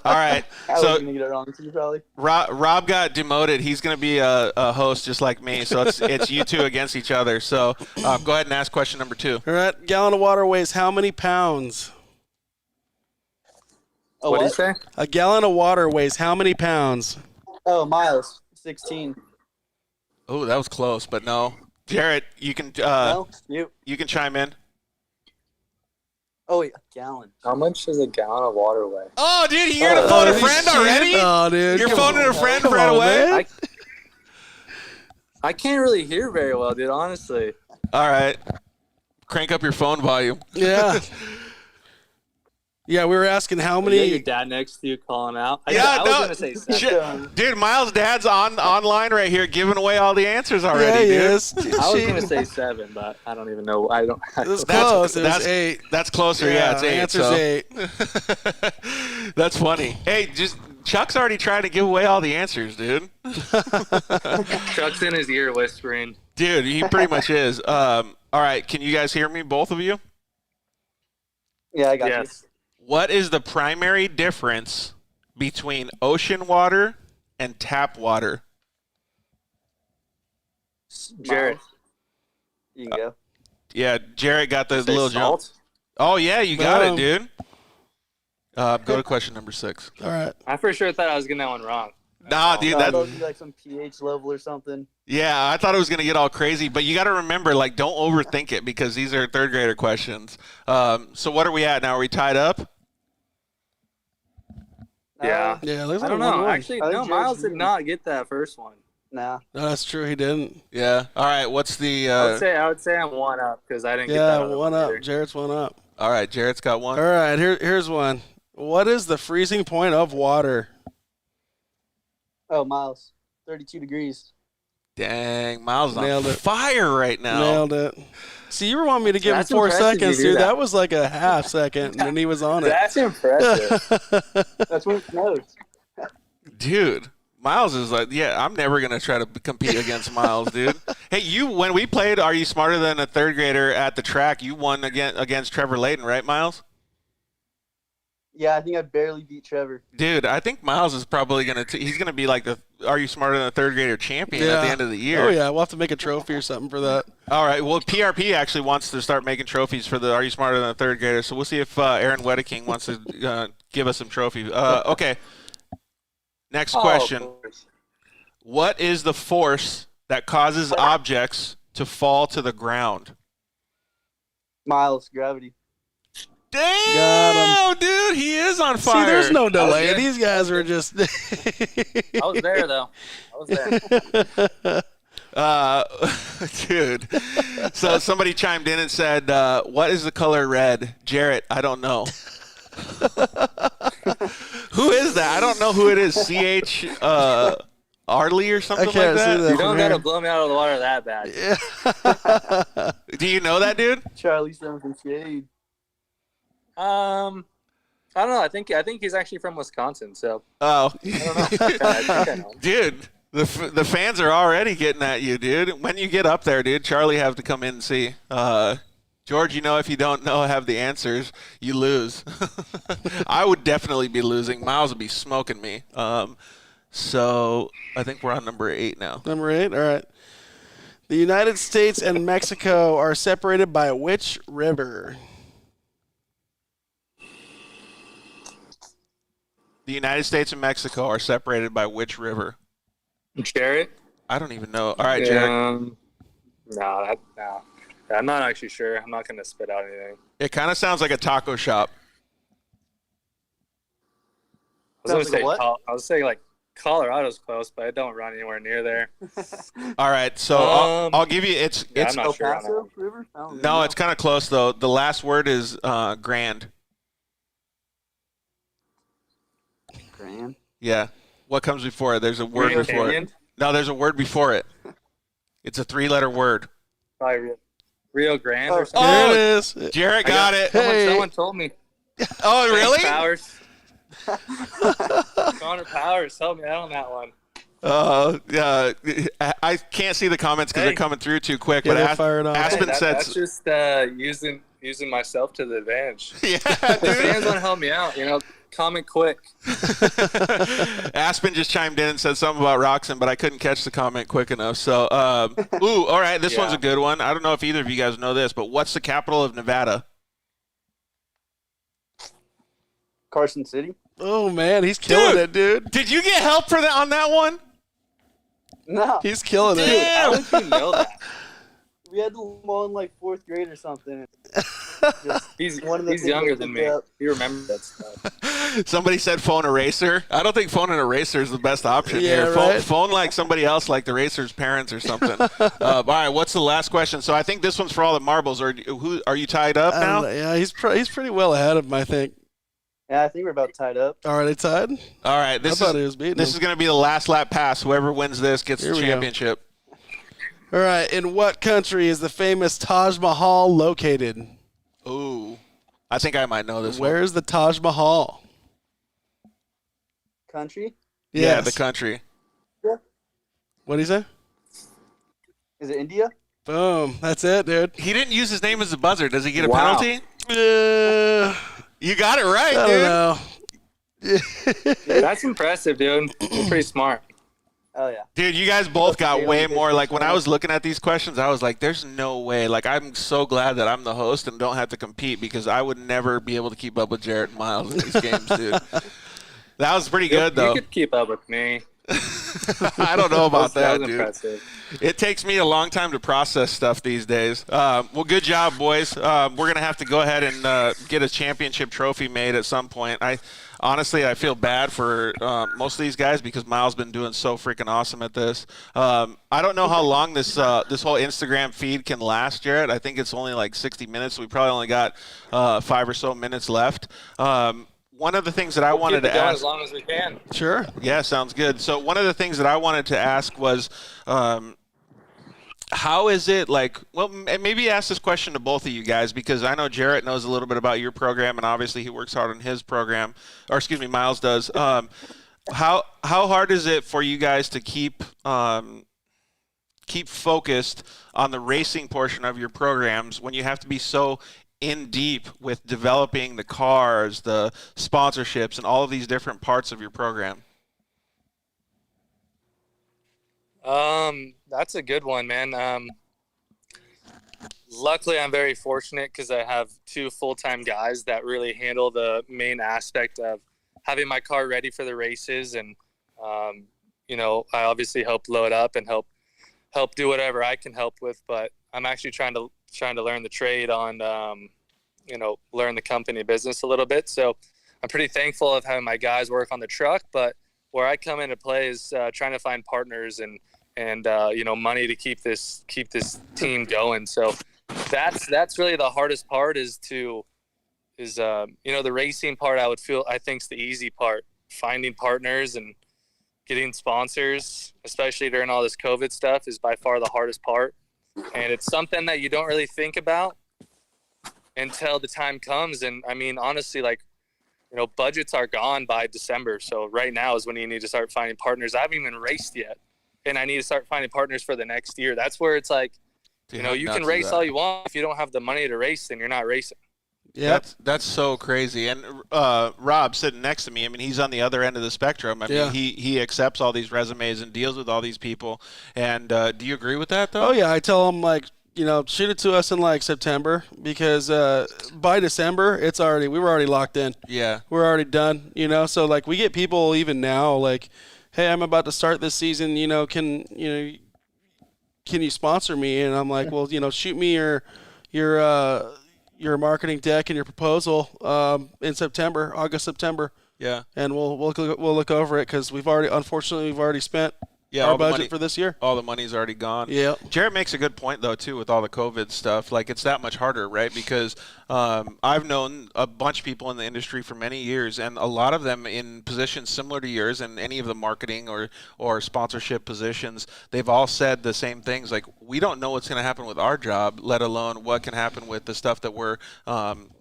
right. I So was gonna get it wrong too, probably. Rob got demoted. He's going to be a host just like me. So it's you two against each other. So go ahead and ask question number 2. All right. Gallon of water weighs how many pounds? Oh, what did you say? A gallon of water weighs how many pounds? Oh, Myles, 16. Oh, that was close, but no. Jerett, you can No, you can chime in. Oh, yeah, a gallon. How much does a gallon of water weigh? Oh, dude, you're going to phone a friend already? Oh, dude. You're phoning a friend Come right on, away? man. I can't really hear very well, dude, honestly. All right. Crank up your phone volume. Yeah. Yeah, we were asking how You got your many. dad next to you calling out. I Yeah, was no. going to say 7. Dude, Myles' dad's online right here giving away all the answers already, Yeah, he dude. is. I was going to say 7, but I don't even know. It was close. It was 8. That's closer. Yeah, it's 8. Answer's 8. That's funny. Hey, Chuck's already trying to give away all the answers, dude. Chuck's in his ear whispering. Dude, he pretty much is. All right, can you guys hear me, both of you? Yeah, I got Yes. What is the primary difference between ocean water and tap water? you. Jerett. Miles, you can go. Yeah, Jerett got the Say little jump. salt? Oh, yeah, you got it, Boom. dude. Go to question number 6. All right. I for sure thought I was getting that one wrong. Nah, dude, I that, thought it'd be like some pH level or something. yeah, I thought it was going to get all crazy, but you got to remember, like, don't overthink it because these are third grader questions. So what are we at now? Are we tied up? Yeah. Yeah, it looks I like don't a know. 1-1. Actually, I think no, Jared's Miles did leading. not get that first one. Nah. No, that's true. He didn't. Yeah. All right, what's the I would say I'm one up because I didn't get that Yeah, other 1 up. either. Jared's 1 up. all right, Jarrett's got one. All right, here's one. What is the freezing point of water? Oh, Miles. 32 degrees. Dang, Miles is on Nailed it. fire right now. Nailed it. See, you were wanting me to give him That's 4 impressive you seconds, do dude. that. That was like a half second, and he was on it. That's impressive. That's what it knows. Dude, Miles is like, yeah, I'm never going to try to compete against Miles, dude. Hey, when we played Are You Smarter Than a Third Grader at the track, you won against Trevor Layton, right, Miles? Yeah, I think I barely beat Trevor. Dude, I think Miles is probably he's going to be like the Are You Smarter Than a Third Grader champion at the end of the year. Oh, yeah. We'll have to make a trophy or something for that. All right. Well, PRP actually wants to start making trophies for the Are You Smarter Than a Third Grader, so we'll see if Aaron Wedeking wants to give us some trophies. Okay. Next question. Oh, of course. What is the force that causes objects to fall to the ground? Miles, gravity. Damn, dude, he is on fire. See, there's no delay. good. These guys were just. I was there, though. I was there. Dude. So somebody chimed in and said, what is the color red? Jarrett, I don't know. Who is that? I don't know who it is. C.H. Arley or something I can't like that? see that. You don't from got to here. blow me out of the water that bad. Do you know that, dude? Charlie Stone's shade. I don't know. I think he's actually from Wisconsin, so Oh. I don't know. I think I know. Dude, the fans are already getting at you, dude. When you get up there, dude, Charlie have to come in and see. George, if you don't have the answers, you lose. I would definitely be losing. Miles would be smoking me. So I think we're on number 8 now. Number 8? All right. The United States and Mexico are separated by which river? The United States and Mexico are separated by which river? Jarrett? I don't even know. All right, Jared. No. I'm not actually sure. I'm not going to spit out anything. It kind of sounds like a taco shop. I was Sounds like a what? I was saying like Colorado's close, but I don't run anywhere near there. All right, so I'll give you it's I'm not El sure on that Paso one. River? I don't no, know. it's kind of close though. The last word is grand. Grand. Yeah. What comes before it? There's a word Grand before Canyon? it. No, there's a word before it. It's a 3-letter word. Probably Rio Grande Oh, or something. There it is. Jarrett got it. Someone told me. Oh, really? Thanks, Powers. Connor Powers, help me out on that one. I can't see the comments because Hey. they're coming through too quick. Yeah, but they're fired up. Aspen said, That's just using myself to the advantage. "Yeah, The dude." fans want to help me out. Comment quick. Aspen just chimed in and said something about Roxon, but I couldn't catch the comment quick enough. So, all right, this one's a good one. I don't know if either of you guys know this, but what's the capital of Nevada? Carson City? Oh, man. He's killing it, dude. Did you get help for that on that one? No. He's killing it. How would you know that? We had to learn in like 4th grade or something. He's One of the he's things younger I than picked me. up. You remember that stuff. Somebody said phone a racer. I don't think phone an eraser is the best option Yeah, here. right. Phone like somebody else, like the racer's parents or something. All right, what's the last question? So I think this one's for all the marbles. Are you tied up now? Yeah, he's pretty well ahead of him, I think. Yeah, I think we're about tied up. All right, they tied? All right, I thought he was beating this him. is going to be the last lap pass. Whoever wins this gets Here the we go. championship. All right, in what country is the famous Taj Mahal located? Ooh, I think I might know this one. Where's the Taj Mahal? Country? Yeah, Yes. the country. What do you say? Is it India? Boom. That's it, dude. He didn't use his name as a buzzer. Does he get a Wow. penalty? You got it right, I dude. don't know. That's impressive, dude. You're pretty smart. Oh yeah. Dude, you guys both got way Daily more. business Like when I plan. was looking at these questions, I was like, "There's no way." Like I'm so glad that I'm the host and don't have to compete because I would never be able to keep up with Jerett and Myles in these games, dude. That was pretty good, though. You could keep up with me. I don't know about that, was dude. impressive. It takes me a long time to process stuff these days. Well, good job, boys. We're gonna have to go ahead and get a championship trophy made at some point. Honestly, I feel bad for most of these guys because Myles been doing so freaking awesome at this. I don't know how long this whole Instagram feed can last, Jerett. I think it's only like 60 minutes. So we probably only got 5 or so minutes left. One of the things that I wanted to ask, as long as we can. Sure. yeah, sounds good. So one of the things that I wanted to ask was, how is it like? Well, maybe ask this question to both of you guys because I know Jerett knows a little bit about your program, and obviously he works hard on his program. Or excuse me, Myles does. How hard is it for you guys to keep focused on the racing portion of your programs when you have to be so in deep with developing the cars, the sponsorships, and all of these different parts of your program? That's a good one, man. Luckily, I'm very fortunate because I have 2 full-time guys that really handle the main aspect of having my car ready for the races. And, you know, I obviously help load up and help do whatever I can help with, but I'm actually trying to learn the trade on, you know, learn the company business a little bit. So I'm pretty thankful of having my guys work on the truck, but where I come into play is trying to find partners and you know, money to keep this team going. So that's really the hardest part is you know, the racing part. I think is the easy part. Finding partners and getting sponsors, especially during all this COVID stuff, is by far the hardest part. And it's something that you don't really think about until the time comes. And I mean, honestly, like, you know, budgets are gone by December. So right now is when you need to start finding partners. I haven't even raced yet, and I need to start finding partners for the next year. That's where it's like, you know, you can race all you want. If you don't have the money to race, then you're not racing. Yeah. That's so crazy. And Rob sitting next to me, I mean, he's on the other end of the spectrum. I mean, he accepts all these resumes and deals with all these people. And do you agree with that, though? Oh, yeah. I tell him, like, you know, shoot it to us in, like, September because by December, we were already locked in. Yeah. We're already done, you know. So, like, we get people even now, like, hey, I'm about to start this season, you know, can you sponsor me? And I'm like, well, you know, shoot me your marketing deck and your proposal in August, September. Yeah. And we'll look over it because we've already spent our budget for this year. All the money's already gone. Yeah. Jerett makes a good point, though, too, with all the COVID stuff. Like, it's that much harder, right? Because I've known a bunch of people in the industry for many years, and a lot of them in positions similar to yours in any of the marketing or sponsorship positions, they've all said the same things. Like, we don't know what's going to happen with our job, let alone what can happen with the stuff that we're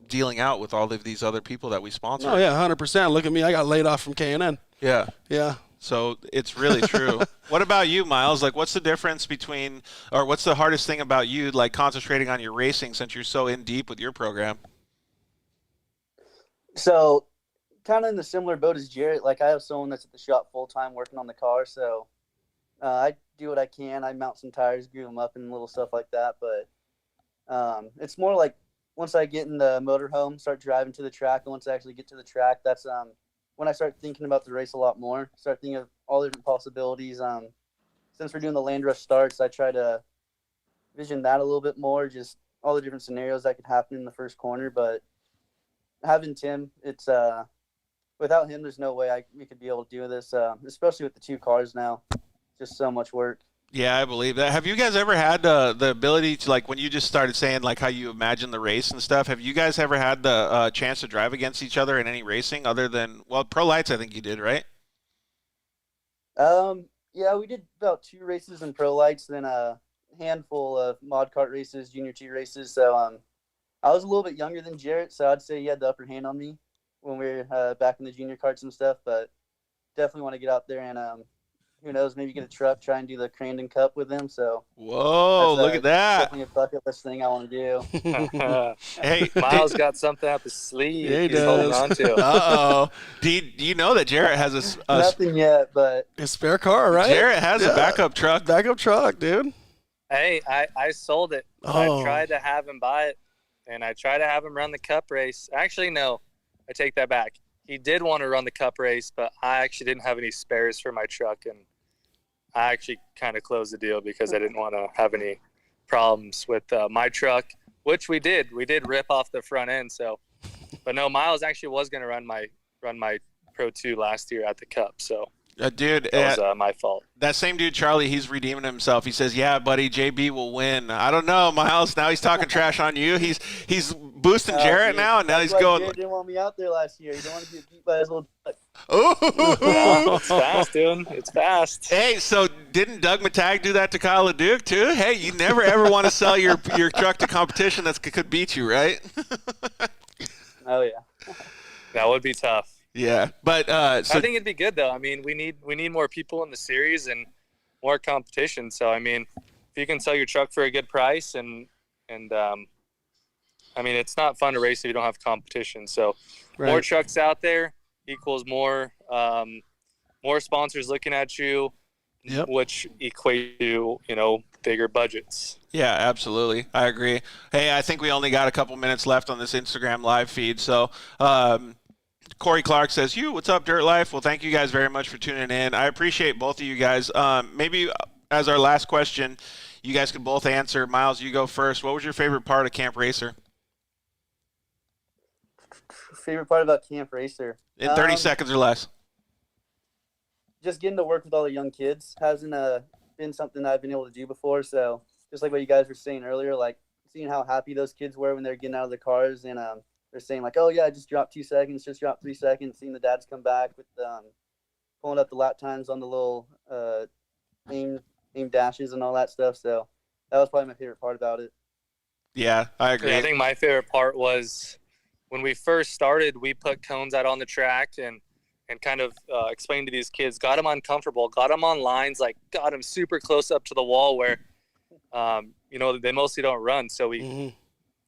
dealing out with all of these other people that we sponsor. Oh, yeah, 100%. Look at me. I got laid off from K&N. Yeah. Yeah. So it's really true. What about you, Myles? Like, what's the difference between, or what's the hardest thing about you, like, concentrating on your racing since you're so in deep with your program? So, kind of in the similar boat as Jerett. Like, I have someone that's at the shop full time working on the car, so I do what I can. I mount some tires, glue them up, and little stuff like that. But it's more like once I get in the motorhome, start driving to the track, and once I actually get to the track, that's when I start thinking about the race a lot more. Start thinking of all the different possibilities. Since we're doing the land rush starts, I try to vision that a little bit more, just all the different scenarios that could happen in the first corner. But having Tim, it's without him, there's no way we could be able to do this, especially with the 2 cars now. Just so much work. Yeah, I believe that. Have you guys ever had the ability to, like, when you just started saying, like, how you imagine the race and stuff, have you guys ever had the chance to drive against each other in any racing other than, well, Pro Lights, I think you did, right? Yeah, we did about 2 races in Pro Lights, then a handful of mod kart races, Junior T races. So I was a little bit younger than Jerett, so I'd say he had the upper hand on me when we were back in the junior karts and stuff. But definitely want to get out there and who knows, maybe get a truck, try and do the Crandon Cup with them. So whoa, look at that. Definitely a bucket list thing I want to do. Hey, Miles got something up his sleeve. Yeah, he He's holding does. on to. Uh-oh. Do you know that Jerett has Nothing yet, but A spare car, right? Jerett has a backup truck. Backup truck, dude. Hey, I sold it. Oh. I tried to have him buy it, and I tried to have him run the cup race. Actually, no, I take that back. He did want to run the cup race, but I actually didn't have any spares for my truck, and I actually kind of closed the deal because I didn't want to have any problems with my truck, which we did. We did rip off the front end. So, but no, Miles actually was going to run my Pro 2 last year at the Cup. So. Dude, that was my fault. That same dude, Charlie, he's redeeming himself. He says, "Yeah, buddy, JB will win." I don't know, Miles. Now he's talking trash on you. He's boosting Jerett now, and now he's going. Jerett didn't want me out there last year. He didn't want to get beat by his little truck. Oh, it's fast, dude. It's fast. Hey, so didn't Doug Matag do that to Kyle LeDuc too? Hey, you never ever want to sell your truck to competition that could beat you, right? Oh yeah. That would be tough. Yeah, but I think it'd be good though. I mean, we need more people in the series and more competition. So I mean, if you can sell your truck for a good price and I mean, it's not fun to race if you don't have competition. So more trucks out there equals more sponsors looking at you, which equate to bigger budgets. Yeah, absolutely. I agree. Hey, I think we only got a couple minutes left on this Instagram live feed, so. Corey Clark says, what's up, Dirt Life? Well, thank you guys very much for tuning in. I appreciate both of you guys. Maybe as our last question, you guys could both answer. Miles, you go first. What was your favorite part of Camp Racer? Favorite part about Camp Racer? In 30 seconds or less. Just getting to work with all the young kids hasn't been something I've been able to do before. So just like what you guys were saying earlier, like seeing how happy those kids were when they're getting out of the cars and they're saying like, oh yeah, just dropped 2 seconds, just dropped 3 seconds. Seeing the dads come back with pulling up the lap times on the little aim dashes and all that stuff. So that was probably my favorite part about it. Yeah, I agree. Yeah, I think my favorite part was when we first started, we put cones out on the track and kind of explained to these kids, got them uncomfortable, got them on lines, like got them super close up to the wall where, they mostly don't run. So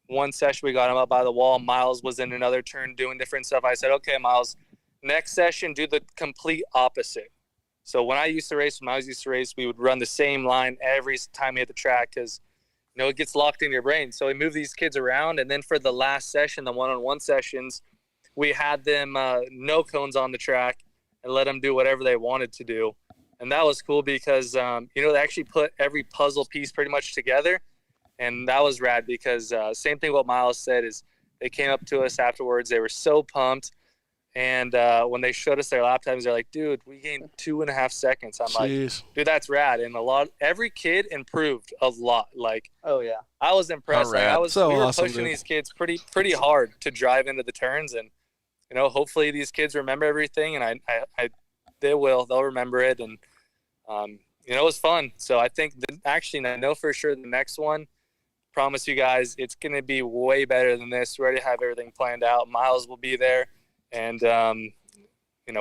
one session we got them up by the wall. Miles was in another turn doing different stuff. I said, okay, Miles, next session, do the complete opposite. So when I used to race, we would run the same line every time we hit the track because, it gets locked in your brain. So we moved these kids around. And then for the last session, the one-on-one sessions, we had them no cones on the track and let them do whatever they wanted to do. And that was cool because, they actually put every puzzle piece pretty much together. And that was rad because same thing what Miles said is they came up to us afterwards. They were so pumped. And when they showed us their lap times, they're like, dude, we gained 2.5 seconds. I'm like, dude, that's rad. And every kid improved a lot. Like, oh yeah, I was impressed. Like, we were pushing these kids pretty hard to drive into the turns. And, hopefully these kids remember everything. And they'll remember it. And, it was fun. So I think actually, I know for sure the next one, promise you guys, it's going to be way better than this. We already have everything planned out. Miles will be there. And,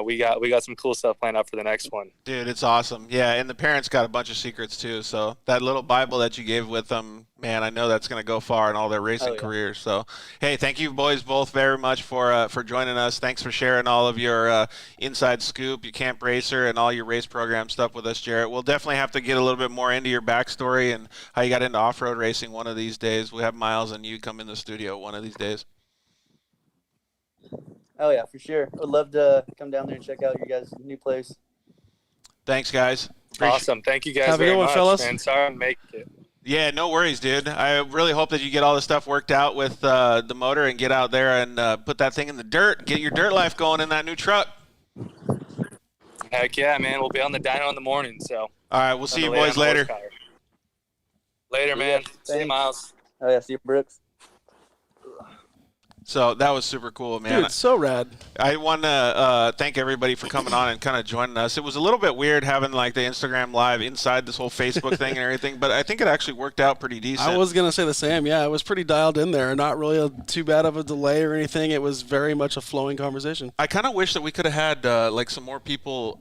we got some cool stuff planned out for the next one. Dude, it's awesome. Yeah, and the parents got a bunch of secrets too. So that little Bible that you gave with them, man, I know that's going to go far in all their racing careers. So, hey, thank you boys both very much for joining us. Thanks for sharing all of your inside scoop, your Camp Racer, and all your race program stuff with us, Jerett. We'll definitely have to get a little bit more into your backstory and how you got into off-road racing one of these days. We'll have Miles and you come in the studio one of these days. Oh yeah, for sure. I'd love to come down there and check out your guys' new place. Thanks, guys. Awesome. Thank you guys Have very a good one, much. fellas. And sorry I make it. Yeah, no worries, dude. I really hope that you get all the stuff worked out with the motor and get out there and put that thing in the dirt. Get your dirt life going in that new truck. Heck yeah, man. We'll be on the dyno in the morning. So. All right, we'll see you boys later. Later, man. See you, Miles. Oh yeah, see you, Brooks. So that was super cool, man. Dude, so rad. I want to thank everybody for coming on and kind of joining us. It was a little bit weird having like the Instagram live inside this whole Facebook thing and everything, but I think it actually worked out pretty decent. I was going to say the same. Yeah, it was pretty dialed in there. Not really too bad of a delay or anything. It was very much a flowing conversation. I kind of wish that we could have had like some more people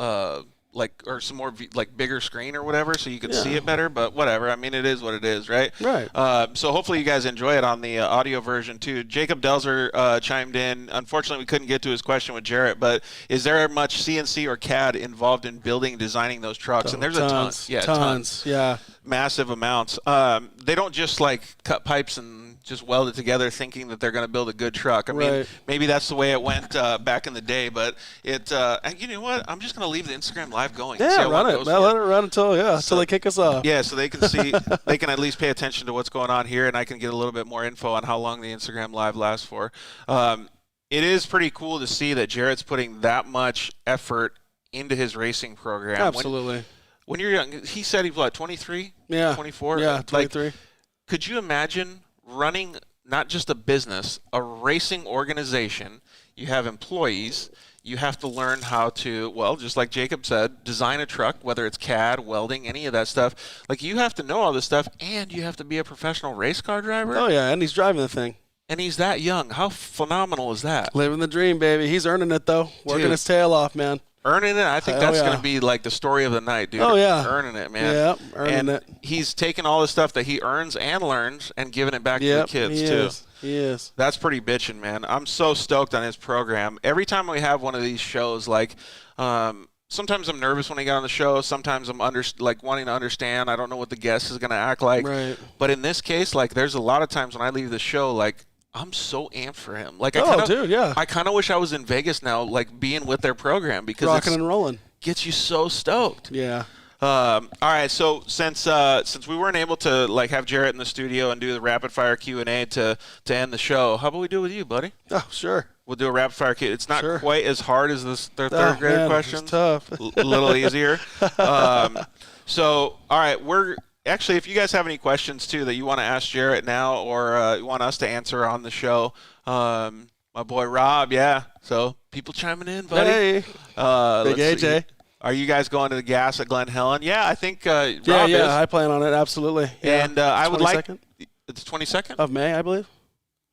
or some more bigger screen or whatever, so you can see it better. But whatever. I mean, it is what it is, right? Right. So hopefully you guys enjoy it on the audio version too. Jacob Delzer chimed in. Unfortunately, we couldn't get to his question with Jerett, but is there much CNC or CAD involved in building and designing those trucks? And there's tons, a ton. Yeah, tons. Yeah. Massive amounts. They don't just cut pipes and just weld it together thinking that they're going to build a good truck. I mean, maybe that's the way it went back in the day, but and you know what? I'm just going to leave the Instagram live going. Yeah, run it. Let it run until they kick us off. Yeah, so they can see, they can at least pay attention to what's going on here, and I can get a little bit more info on how long the Instagram live lasts for. It is pretty cool to see that Jerett's putting that much effort into his racing program. Absolutely. When you're young, he said he was 23? Yeah. 24? Yeah, 23. Could you imagine running not just a business, a racing organization? You have employees. You have to learn how to, well, just like Jacob said, design a truck, whether it's CAD, welding, any of that stuff. You have to know all this stuff, and you have to be a professional race car driver. Oh, yeah, and he's driving the thing. And he's that young. How phenomenal is that? Living the dream, baby. He's earning it, though. Working his tail off, man. Earning it, I think that's going to be the story of the night, dude. Oh, yeah. Earning it, man. Yeah, earning it. He's taking all the stuff that he earns and learns and giving it back to the kids, too. He is. That's pretty bitchin', man. I'm so stoked on his program. Every time we have one of these shows, sometimes I'm nervous when I get on the show. Sometimes I'm wanting to understand. I don't know what the guest is going to act like. Right. But in this case, there's a lot of times when I leave the show, I'm so amped for him. I kind of wish I was in Vegas now, being with their program because rocking and rolling gets you so stoked. Yeah. All right. So since we weren't able to have Jerett in the studio and do the rapid fire Q&A to end the show, how about we do it with you, buddy? Oh, sure. We'll do a rapid fire Q. It's not quite as hard as their third grade questions. It's tough. A little easier. So all right, Actually, if you guys have any questions, too, that you want to ask Jerett now or you want us to answer on the show, my boy Rob, so people chiming in, buddy. Hey, Big AJ. Are you guys going to the gas at Glen Helen? Yeah, I think Rob is. I plan on it, absolutely. Yeah. And I would like – it's 22nd? Of May, I believe.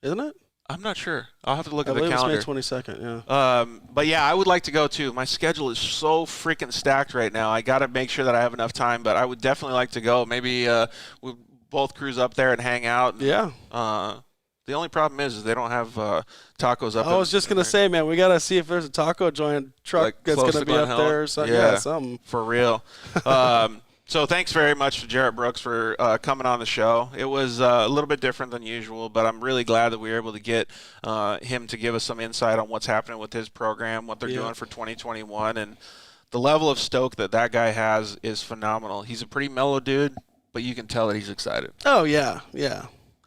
Isn't it? I'm not sure. I'll have to look at the calendar. It's May 22nd, yeah. But, yeah, I would like to go, too. My schedule is so freaking stacked right now. I got to make sure that I have enough time, but I would definitely like to go. Maybe we both cruise up there and hang out. Yeah. The only problem is they don't have tacos up. I was just going to say, man, we got to see if there's a taco joint truck that's going to be up there or something. Yeah, something. For real. So thanks very much to Jerett Brooks for coming on the show. It was a little bit different than usual, but I'm really glad that we were able to get him to give us some insight on what's happening with his program, what they're doing for 2021, and the level of stoke that guy has is phenomenal. He's a pretty mellow dude, but you can tell that he's excited. Oh, yeah, yeah.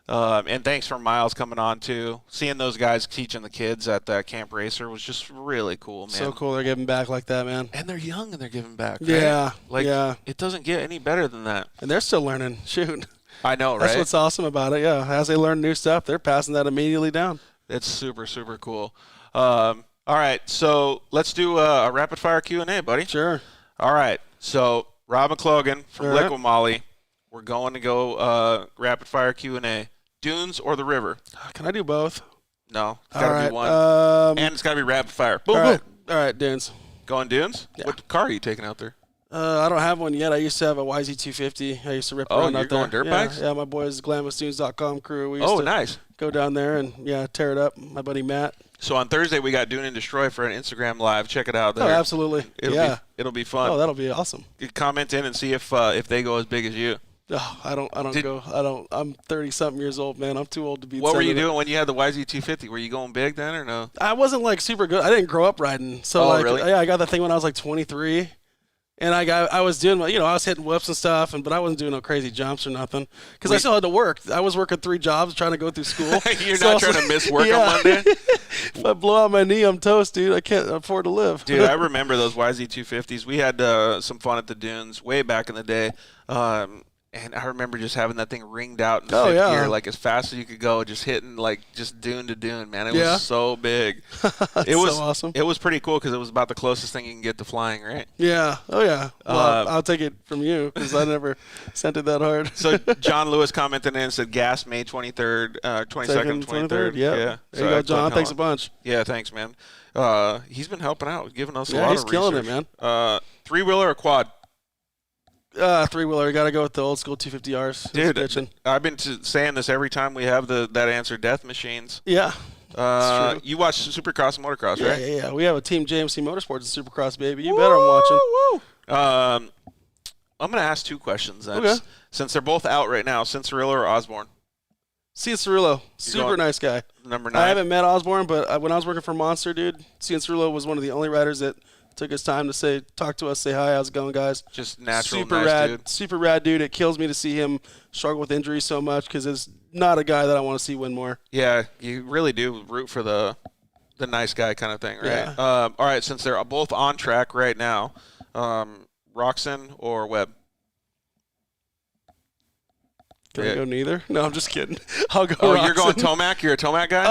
And thanks for Myles coming on, too. Seeing those guys teaching the kids at Camp Racer was just really cool, man. So cool they're giving back like that, man. And they're young and they're giving back, right? Yeah. It doesn't get any better than that. And they're still learning. Shoot. I know, right? That's what's awesome about it, yeah. As they learn new stuff, they're passing that immediately down. It's super, super cool. All right, so let's do a rapid-fire Q&A, buddy. Sure. All right, so Rob McLogan from Liquimoly. We're going to go rapid-fire Q&A. Dunes or the river? Can I do both? No, it's got to be one. And it's got to be rapid fire. Boom, boom. All right, Dunes. Going Dunes? Yeah. What car are you taking out there? I don't have one yet. I used to have a YZ250. I used to rip around out there. Oh, you're going dirt bikes? Yeah, my boys, GlamorousDunes.com crew. We used to nice. Go down there and, tear it up. My buddy Matt. So on Thursday, we got Dune and Destroy for an Instagram Live. Check it out there. Oh, absolutely. It'll be fun. Oh, that'll be awesome. You comment in and see if they go as big as you. Oh, I don't go. I'm 30-something years old, man. I'm too old to be. What were you doing when you had the YZ250? Were you going big then or no? I wasn't super good. I didn't grow up riding. So really? Yeah, I got that thing when I was 23. And I was doing, I was hitting whoops and stuff, but I wasn't doing no crazy jumps or nothing because I still had to work. I was working 3 jobs trying to go through school. You're not trying to miss work on Monday? If I blow out my knee, I'm toast, dude. I can't afford to live. Dude, I remember those YZ250s. We had some fun at the Dunes way back in the day. And I remember just having that thing ringed out in Oh, fifth yeah. gear, like as fast as you could go, just hitting like just dune to dune, man. It Yeah. was so big. It was so awesome. It was pretty cool because it was about the closest thing you can get to flying, right? Yeah. Oh, yeah. Well, I'll take it from you because I never sent it that hard. So John Lewis commented in and said gas May 23rd, 22nd, 23rd. Yeah. Yeah. There you go, John. Thanks a bunch. Yeah, thanks, man. He's been helping out, giving us a lot of research. he's killing it, man. Three-wheeler or quad? Three-wheeler. Got to go with the old school 250Rs. Dude, I've been saying this every time we have that answer, death machines. Yeah. You watch Supercross and Motocross, right? Yeah. We have a team JMC Motorsports and Supercross, baby. You bet I'm watching. I'm going to ask two questions then. Okay. Since they're both out right now, Cincerillo or Osborne? Cianciarulo, super nice guy. Number 9. I haven't met Osborne, but when I was working for Monster, dude, Cianciarulo was one of the only riders that took his time to talk to us, say hi, how's it going, guys? Just natural, super nice rad, dude. super rad dude. It kills me to see him struggle with injuries so much because it's not a guy that I want to see win more. Yeah, you really do root for the nice guy kind of thing, right? Yeah. All right, since they're both on track right now, Roczen or Webb? Can I go neither? No, I'm just kidding. I'll go You're Roczen. going Tomac? You're a Tomac guy?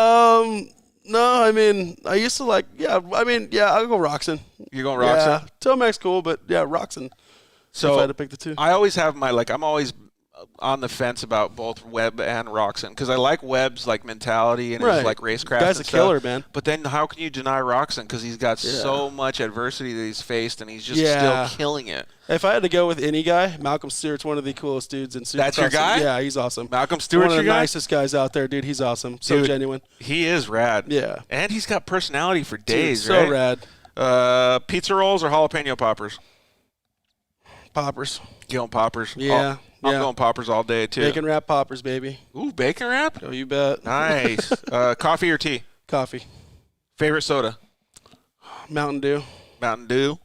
No, I mean, I used to I'll go Roczen. You're going Roczen? Yeah, Tomac's cool, but yeah, Roczen. So if I had to pick the two. I always have I'm always on the fence about both Webb and Roczen because I like Webb's mentality and his racecraft. Guy's and a killer, stuff. man. But then how can you deny Roczen because he's got so much adversity that he's faced and he's just still killing it. If I had to go with any guy, Malcolm Stewart's one of the coolest dudes in Supercross. That's your guy? Yeah, he's awesome. Malcolm Stewart's one of the your guy? nicest guys out there, dude. He's awesome. So Dude, genuine. He is rad. Yeah. And he's got personality for days, dude, right? so rad. Pizza rolls or jalapeno poppers? Poppers. You going poppers? Yeah. I'm going poppers all day, too. Bacon wrap poppers, baby. Ooh, bacon wrap? Oh, you bet. Nice. Coffee or tea? Coffee. Favorite soda? Mountain Dew. Mountain Dew.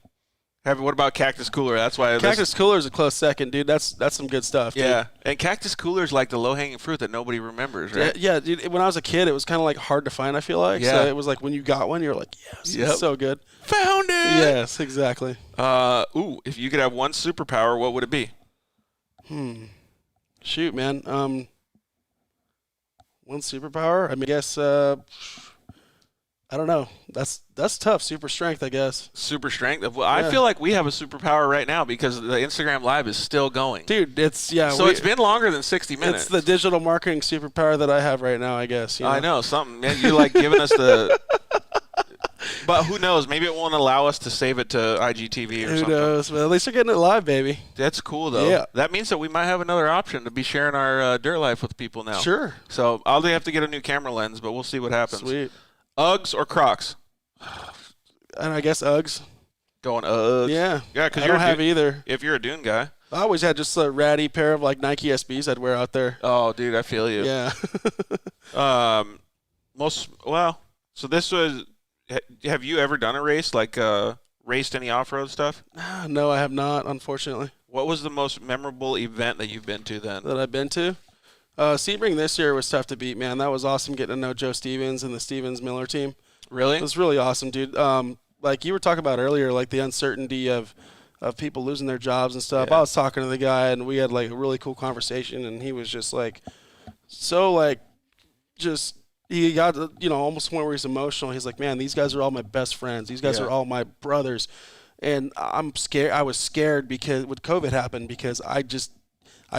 What about Cactus Cooler? That's why Cactus Cooler is a close second, dude. That's some good stuff. Dude. Yeah, and Cactus Cooler is like the low-hanging fruit that nobody remembers, right? Yeah, dude. When I was a kid, it was kind of hard to find. I feel like. Yeah. So it was like when you got one, you're like, yes, it's so good. Found it. Yes, exactly. If you could have one superpower, what would it be? Shoot, man. One superpower. I mean, I guess. I don't know. That's tough. Super strength, I guess. Super strength. Well, I feel like we have a superpower right now because the Instagram Live is still going. Dude, it's it's been longer than 60 minutes. It's the digital marketing superpower that I have right now, I guess. You know? I know something, man. You're giving us the. But who knows? Maybe it won't allow us to save it to IGTV or something. Who knows? But at least you're getting it live, baby. That's cool, though. Yeah. That means that we might have another option to be sharing our dirt life with people now. Sure. So I'll have to get a new camera lens, but we'll see what happens. Sweet. Uggs or Crocs? And I guess Uggs. Going Uggs. Yeah. Yeah, because I don't have either. If you're a Dune guy. I always had just a ratty pair of Nike SBs I'd wear out there. Oh, dude, I feel you. Yeah. So this was. Have you ever done a race raced any off-road stuff? No, I have not, unfortunately. What was the most memorable event that you've been to then? That I've been to? Sebring this year was tough to beat, man. That was awesome getting to know Joe Stevens and the Stevens-Miller team. Really? It was really awesome, dude. Like you were talking about earlier, the uncertainty of people losing their jobs and stuff. Yeah. I was talking to the guy, and we had a really cool conversation, and he was just he got almost to the point where he's emotional. He's like, man, these guys are all my best friends. These guys are all my brothers, and I'm scared. I was scared because when COVID happened because I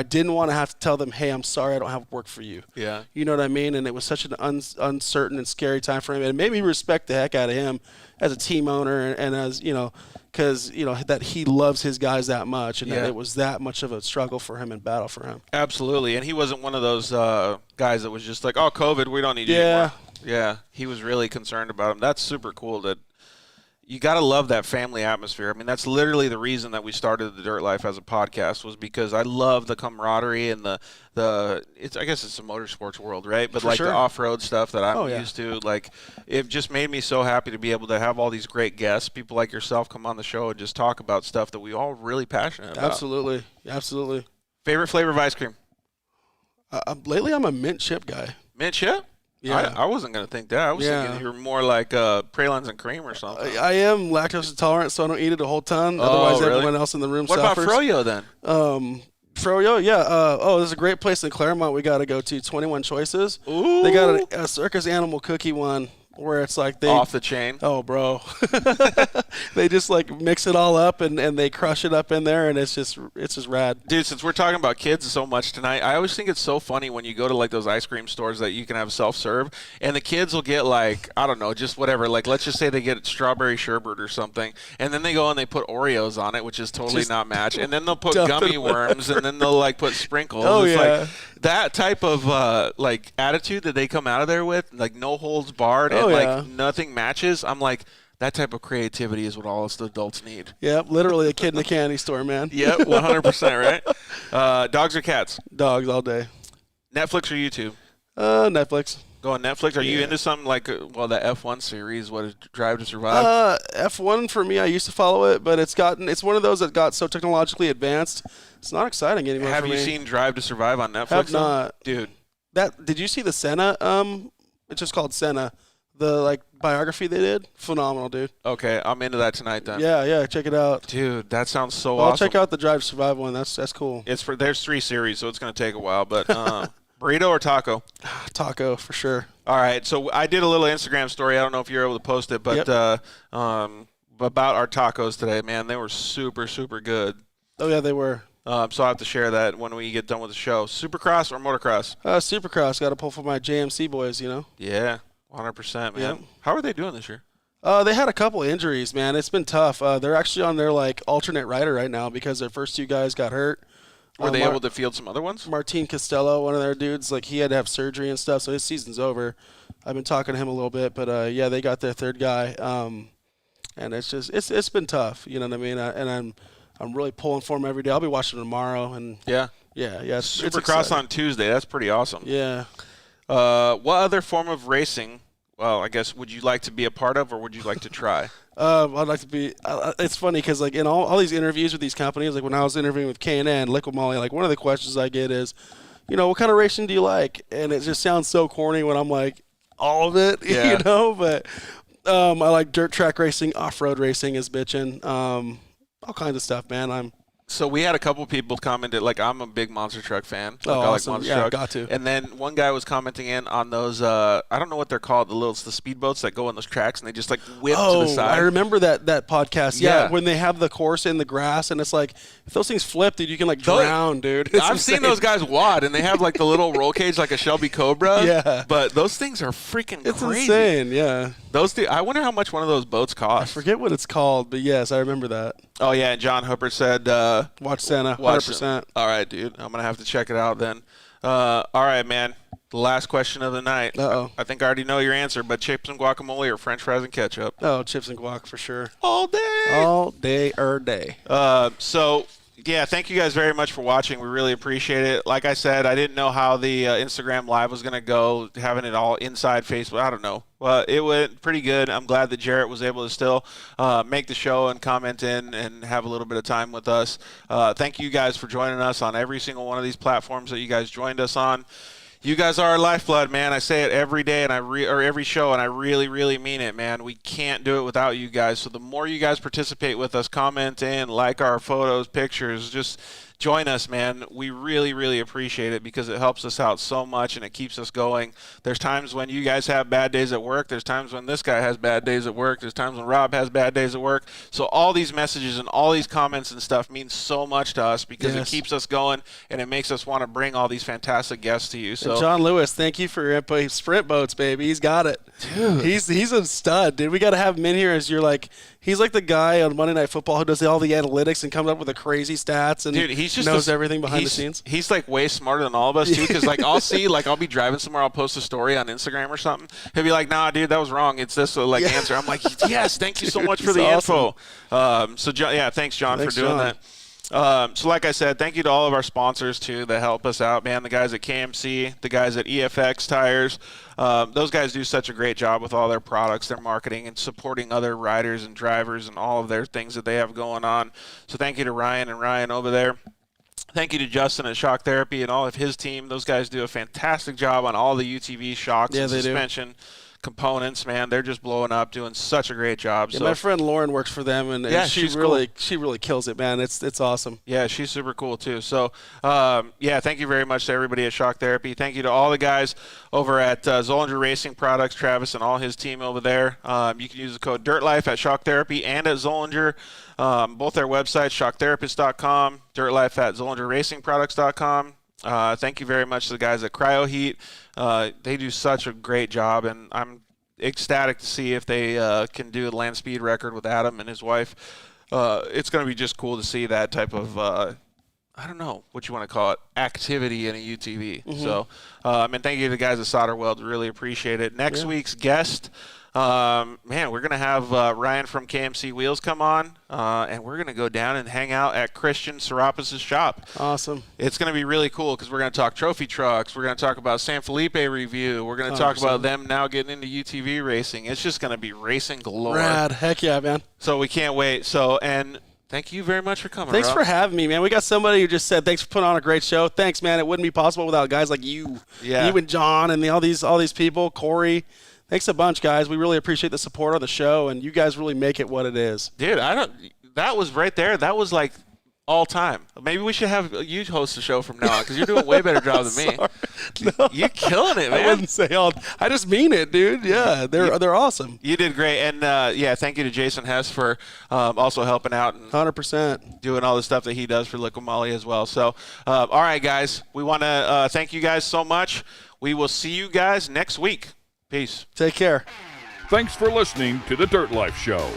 didn't want to have to tell them, hey, I'm sorry, I don't have work for you. Yeah. You know what I mean? And it was such an uncertain and scary time for him. And it made me respect the heck out of him as a team owner and as, because, that he loves his guys that much and that it was that much of a struggle for him and battle for him. Absolutely. And he wasn't one of those guys that was just like, oh, COVID, we don't need you anymore. Yeah. He was really concerned about him. That's super cool that you got to love that family atmosphere. I mean, that's literally the reason that we started the Dirt Life as a podcast was because I love the camaraderie and I guess it's the motorsports world, right? But the off-road stuff that I'm used to, it just made me so happy to be able to have all these great guests, people like yourself come on the show and just talk about stuff that we all really passionate about. Absolutely. Absolutely. Favorite flavor of ice cream? Lately, I'm a mint chip guy. Mint chip? Yeah. I wasn't going to think that. I was thinking you were more like pralines and cream or something. I am lactose intolerant, so I don't eat it a whole ton. Otherwise, everyone else in the room suffers. What about froyo then? Froyo, yeah. There's a great place in Claremont we got to go to. 21 Choices. Ooh. They got a circus animal cookie one where it's like off the chain. Oh, bro. They just like mix it all up and they crush it up in there, and it's just rad. Dude, since we're talking about kids so much tonight, I always think it's so funny when you go to like those ice cream stores that you can have self-serve, and the kids will get like, I don't know, just whatever. Like, let's just say they get strawberry sherbet or something, and then they go and they put Oreos on it, which is totally just not matched, and then they'll put gummy worms, and then they'll like put sprinkles. Oh, it's yeah. like that type of like attitude that they come out of there with, like no holds barred, and like nothing matches. I'm like, that type of creativity is what all us adults need. Yep, literally a kid in a candy store, man. Yep, 100%, right? Dogs or cats? Dogs all day. Netflix or YouTube? Netflix. Go on Netflix. Are you into something like, the F1 series, what is Drive to Survive? F1 for me, I used to follow it, but it's one of those that got so technologically advanced, it's not exciting anymore. Have for you me. seen Drive to Survive on Netflix? Have not. Dude. Did you see the Senna? It's just called Senna. The like biography they did, phenomenal, dude. Okay, I'm into that tonight then. Yeah, check it out, dude. That sounds so awesome. I'll check out the Drive to Survive one. That's cool. There's 3 series, so it's gonna take a while. But burrito or taco? Taco for sure. All right, so I did a little Instagram story. I don't know if you're able to post it, but about our tacos today, man, they were super super good. Oh yeah, they were. So I'll have to share that when we get done with the show. Supercross or motocross? Supercross. Got to pull for my JMC boys, you know. Yeah. 100%, man. Yep. How are they doing this year? They had a couple injuries, man. It's been tough. They're actually on their like alternate rider right now because their first 2 guys got hurt. Were they able to field some other ones? Martin Costello, one of their dudes, like he had to have surgery and stuff, so his season's over. I've been talking to him a little bit, but they got their 3rd guy, and it's just it's been tough. You know what I mean? And I'm really pulling for him every day. I'll be watching tomorrow, and yeah. Supercross on Tuesday. That's pretty awesome. Yeah. What other form of racing, well, I guess, would you like to be a part of or would you like to try? I'd like to be it's funny because, like, in all these interviews with these companies, like when I was interviewing with K&N, Liquimoly, like one of the questions I get is, you know, what kind of racing do you like? And it just sounds so corny when I'm like, all of it, you know? But I like dirt track racing, off-road racing is bitching, all kinds of stuff, man. So we had a couple people commented, like, I'm a big monster truck fan. Oh, like, awesome. I like monster truck. Got to. And then one guy was commenting in on those, I don't know what they're called, the speedboats that go on those tracks and they just like whip to the side. I remember that podcast. Yeah, when they have the course in the grass and it's like, if those things flip, dude, you can like drown, dude. I've seen those guys wad and they have like the little roll cage like a Shelby Cobra. Yeah. But those things are freaking crazy. It's insane, yeah. I wonder how much one of those boats cost. I forget what it's called, but yes, I remember that. Oh, yeah, and John Hooper said... watch Santa, 100%. All right, dude. I'm going to have to check it out then. All right, man. The last question of the night. Uh-oh. I think I already know your answer, but chips and guacamole or french fries and ketchup? Oh, chips and guac for sure. All day. All day or day. So... Yeah, thank you guys very much for watching. We really appreciate it. Like I said, I didn't know how the Instagram Live was going to go, having it all inside Facebook. I don't know. Well, it went pretty good. I'm glad that Jerett was able to still make the show and comment in and have a little bit of time with us. Thank you guys for joining us on every single one of these platforms that you guys joined us on. You guys are our lifeblood, man. I say it every day and or every show, and I really, really mean it, man. We can't do it without you guys. So the more you guys participate with us, comment in, like our photos, pictures, just join us, man. We really, really appreciate it because it helps us out so much and it keeps us going. There's times when you guys have bad days at work. There's times when this guy has bad days at work. There's times when Rob has bad days at work. So all these messages and all these comments and stuff mean so much to us because it keeps us going and it makes us want to bring all these fantastic guests to you. So and John Lewis, thank you for your input. Sprint boats, baby. He's got it. Dude. He's a stud, dude. We got to have him in here as he's like the guy on Monday Night Football who does all the analytics and comes up with the crazy stats and he's just knows everything behind the scenes. He's like way smarter than all of us too, because like I'll be driving somewhere, I'll post a story on Instagram or something. He'll be like, "Nah, dude, that was wrong. It's this answer." I'm like, "Yes, thank you so much for the info." So John, thanks John for doing that. So like I said, thank you to all of our sponsors too that help us out, man. The guys at KMC, the guys at EFX Tires, those guys do such a great job with all their products, their marketing, and supporting other riders and drivers and all of their things that they have going on. So thank you to Ryan and Ryan over there. Thank you to Justin at Shock Therapy and all of his team. Those guys do a fantastic job on all the UTV shocks and suspension. components, man. They're just blowing up, doing such a great job. Yeah, so my friend Lauren works for them, and she really kills it, man. It's awesome. Yeah, she's super cool too. So, thank you very much to everybody at Shock Therapy. Thank you to all the guys over at Zollinger Racing Products, Travis and all his team over there. You can use the code DIRTLIFE at Shock Therapy and at Zollinger. Both their websites, shocktherapist.com, DIRTLIFE at ZollingerRacingProducts.com. Thank you very much to the guys at Cryo Heat. They do such a great job, and I'm ecstatic to see if they can do a land speed record with Adam and his wife. It's going to be just cool to see that type of, I don't know what you want to call it, activity in a UTV. Mm-hmm. So, and thank you to the guys at Solder Weld. Really appreciate it. Next week's guest, we're going to have Ryan from KMC Wheels come on, and we're going to go down and hang out at Christian Serapis' shop. Awesome. It's going to be really cool because we're going to talk trophy trucks. We're going to talk about San Felipe review. We're going to talk about them now getting into UTV racing. It's just going to be racing galore. Rad. Heck yeah, man. So we can't wait. And thank you very much for coming, Thanks Rob. for having me, man. We got somebody who just said, thanks for putting on a great show. Thanks, man. It wouldn't be possible without guys like you. Yeah. You and John and all these people, Corey. Thanks a bunch, guys. We really appreciate the support on the show, and you guys really make it what it is. Dude, that was right there. That was like all time. Maybe we should have you host the show from now on because you're doing a way better job than me. No. You're killing it, man. I wouldn't say all. I just mean it, dude. Yeah, they're awesome. You did great. And, thank you to Jason Hess for also helping out and 100%. doing all the stuff that he does for Liquimoly as well. So, all right, guys, we want to thank you guys so much. We will see you guys next week. Peace. Take care. Thanks for listening to The Dirt Life Show.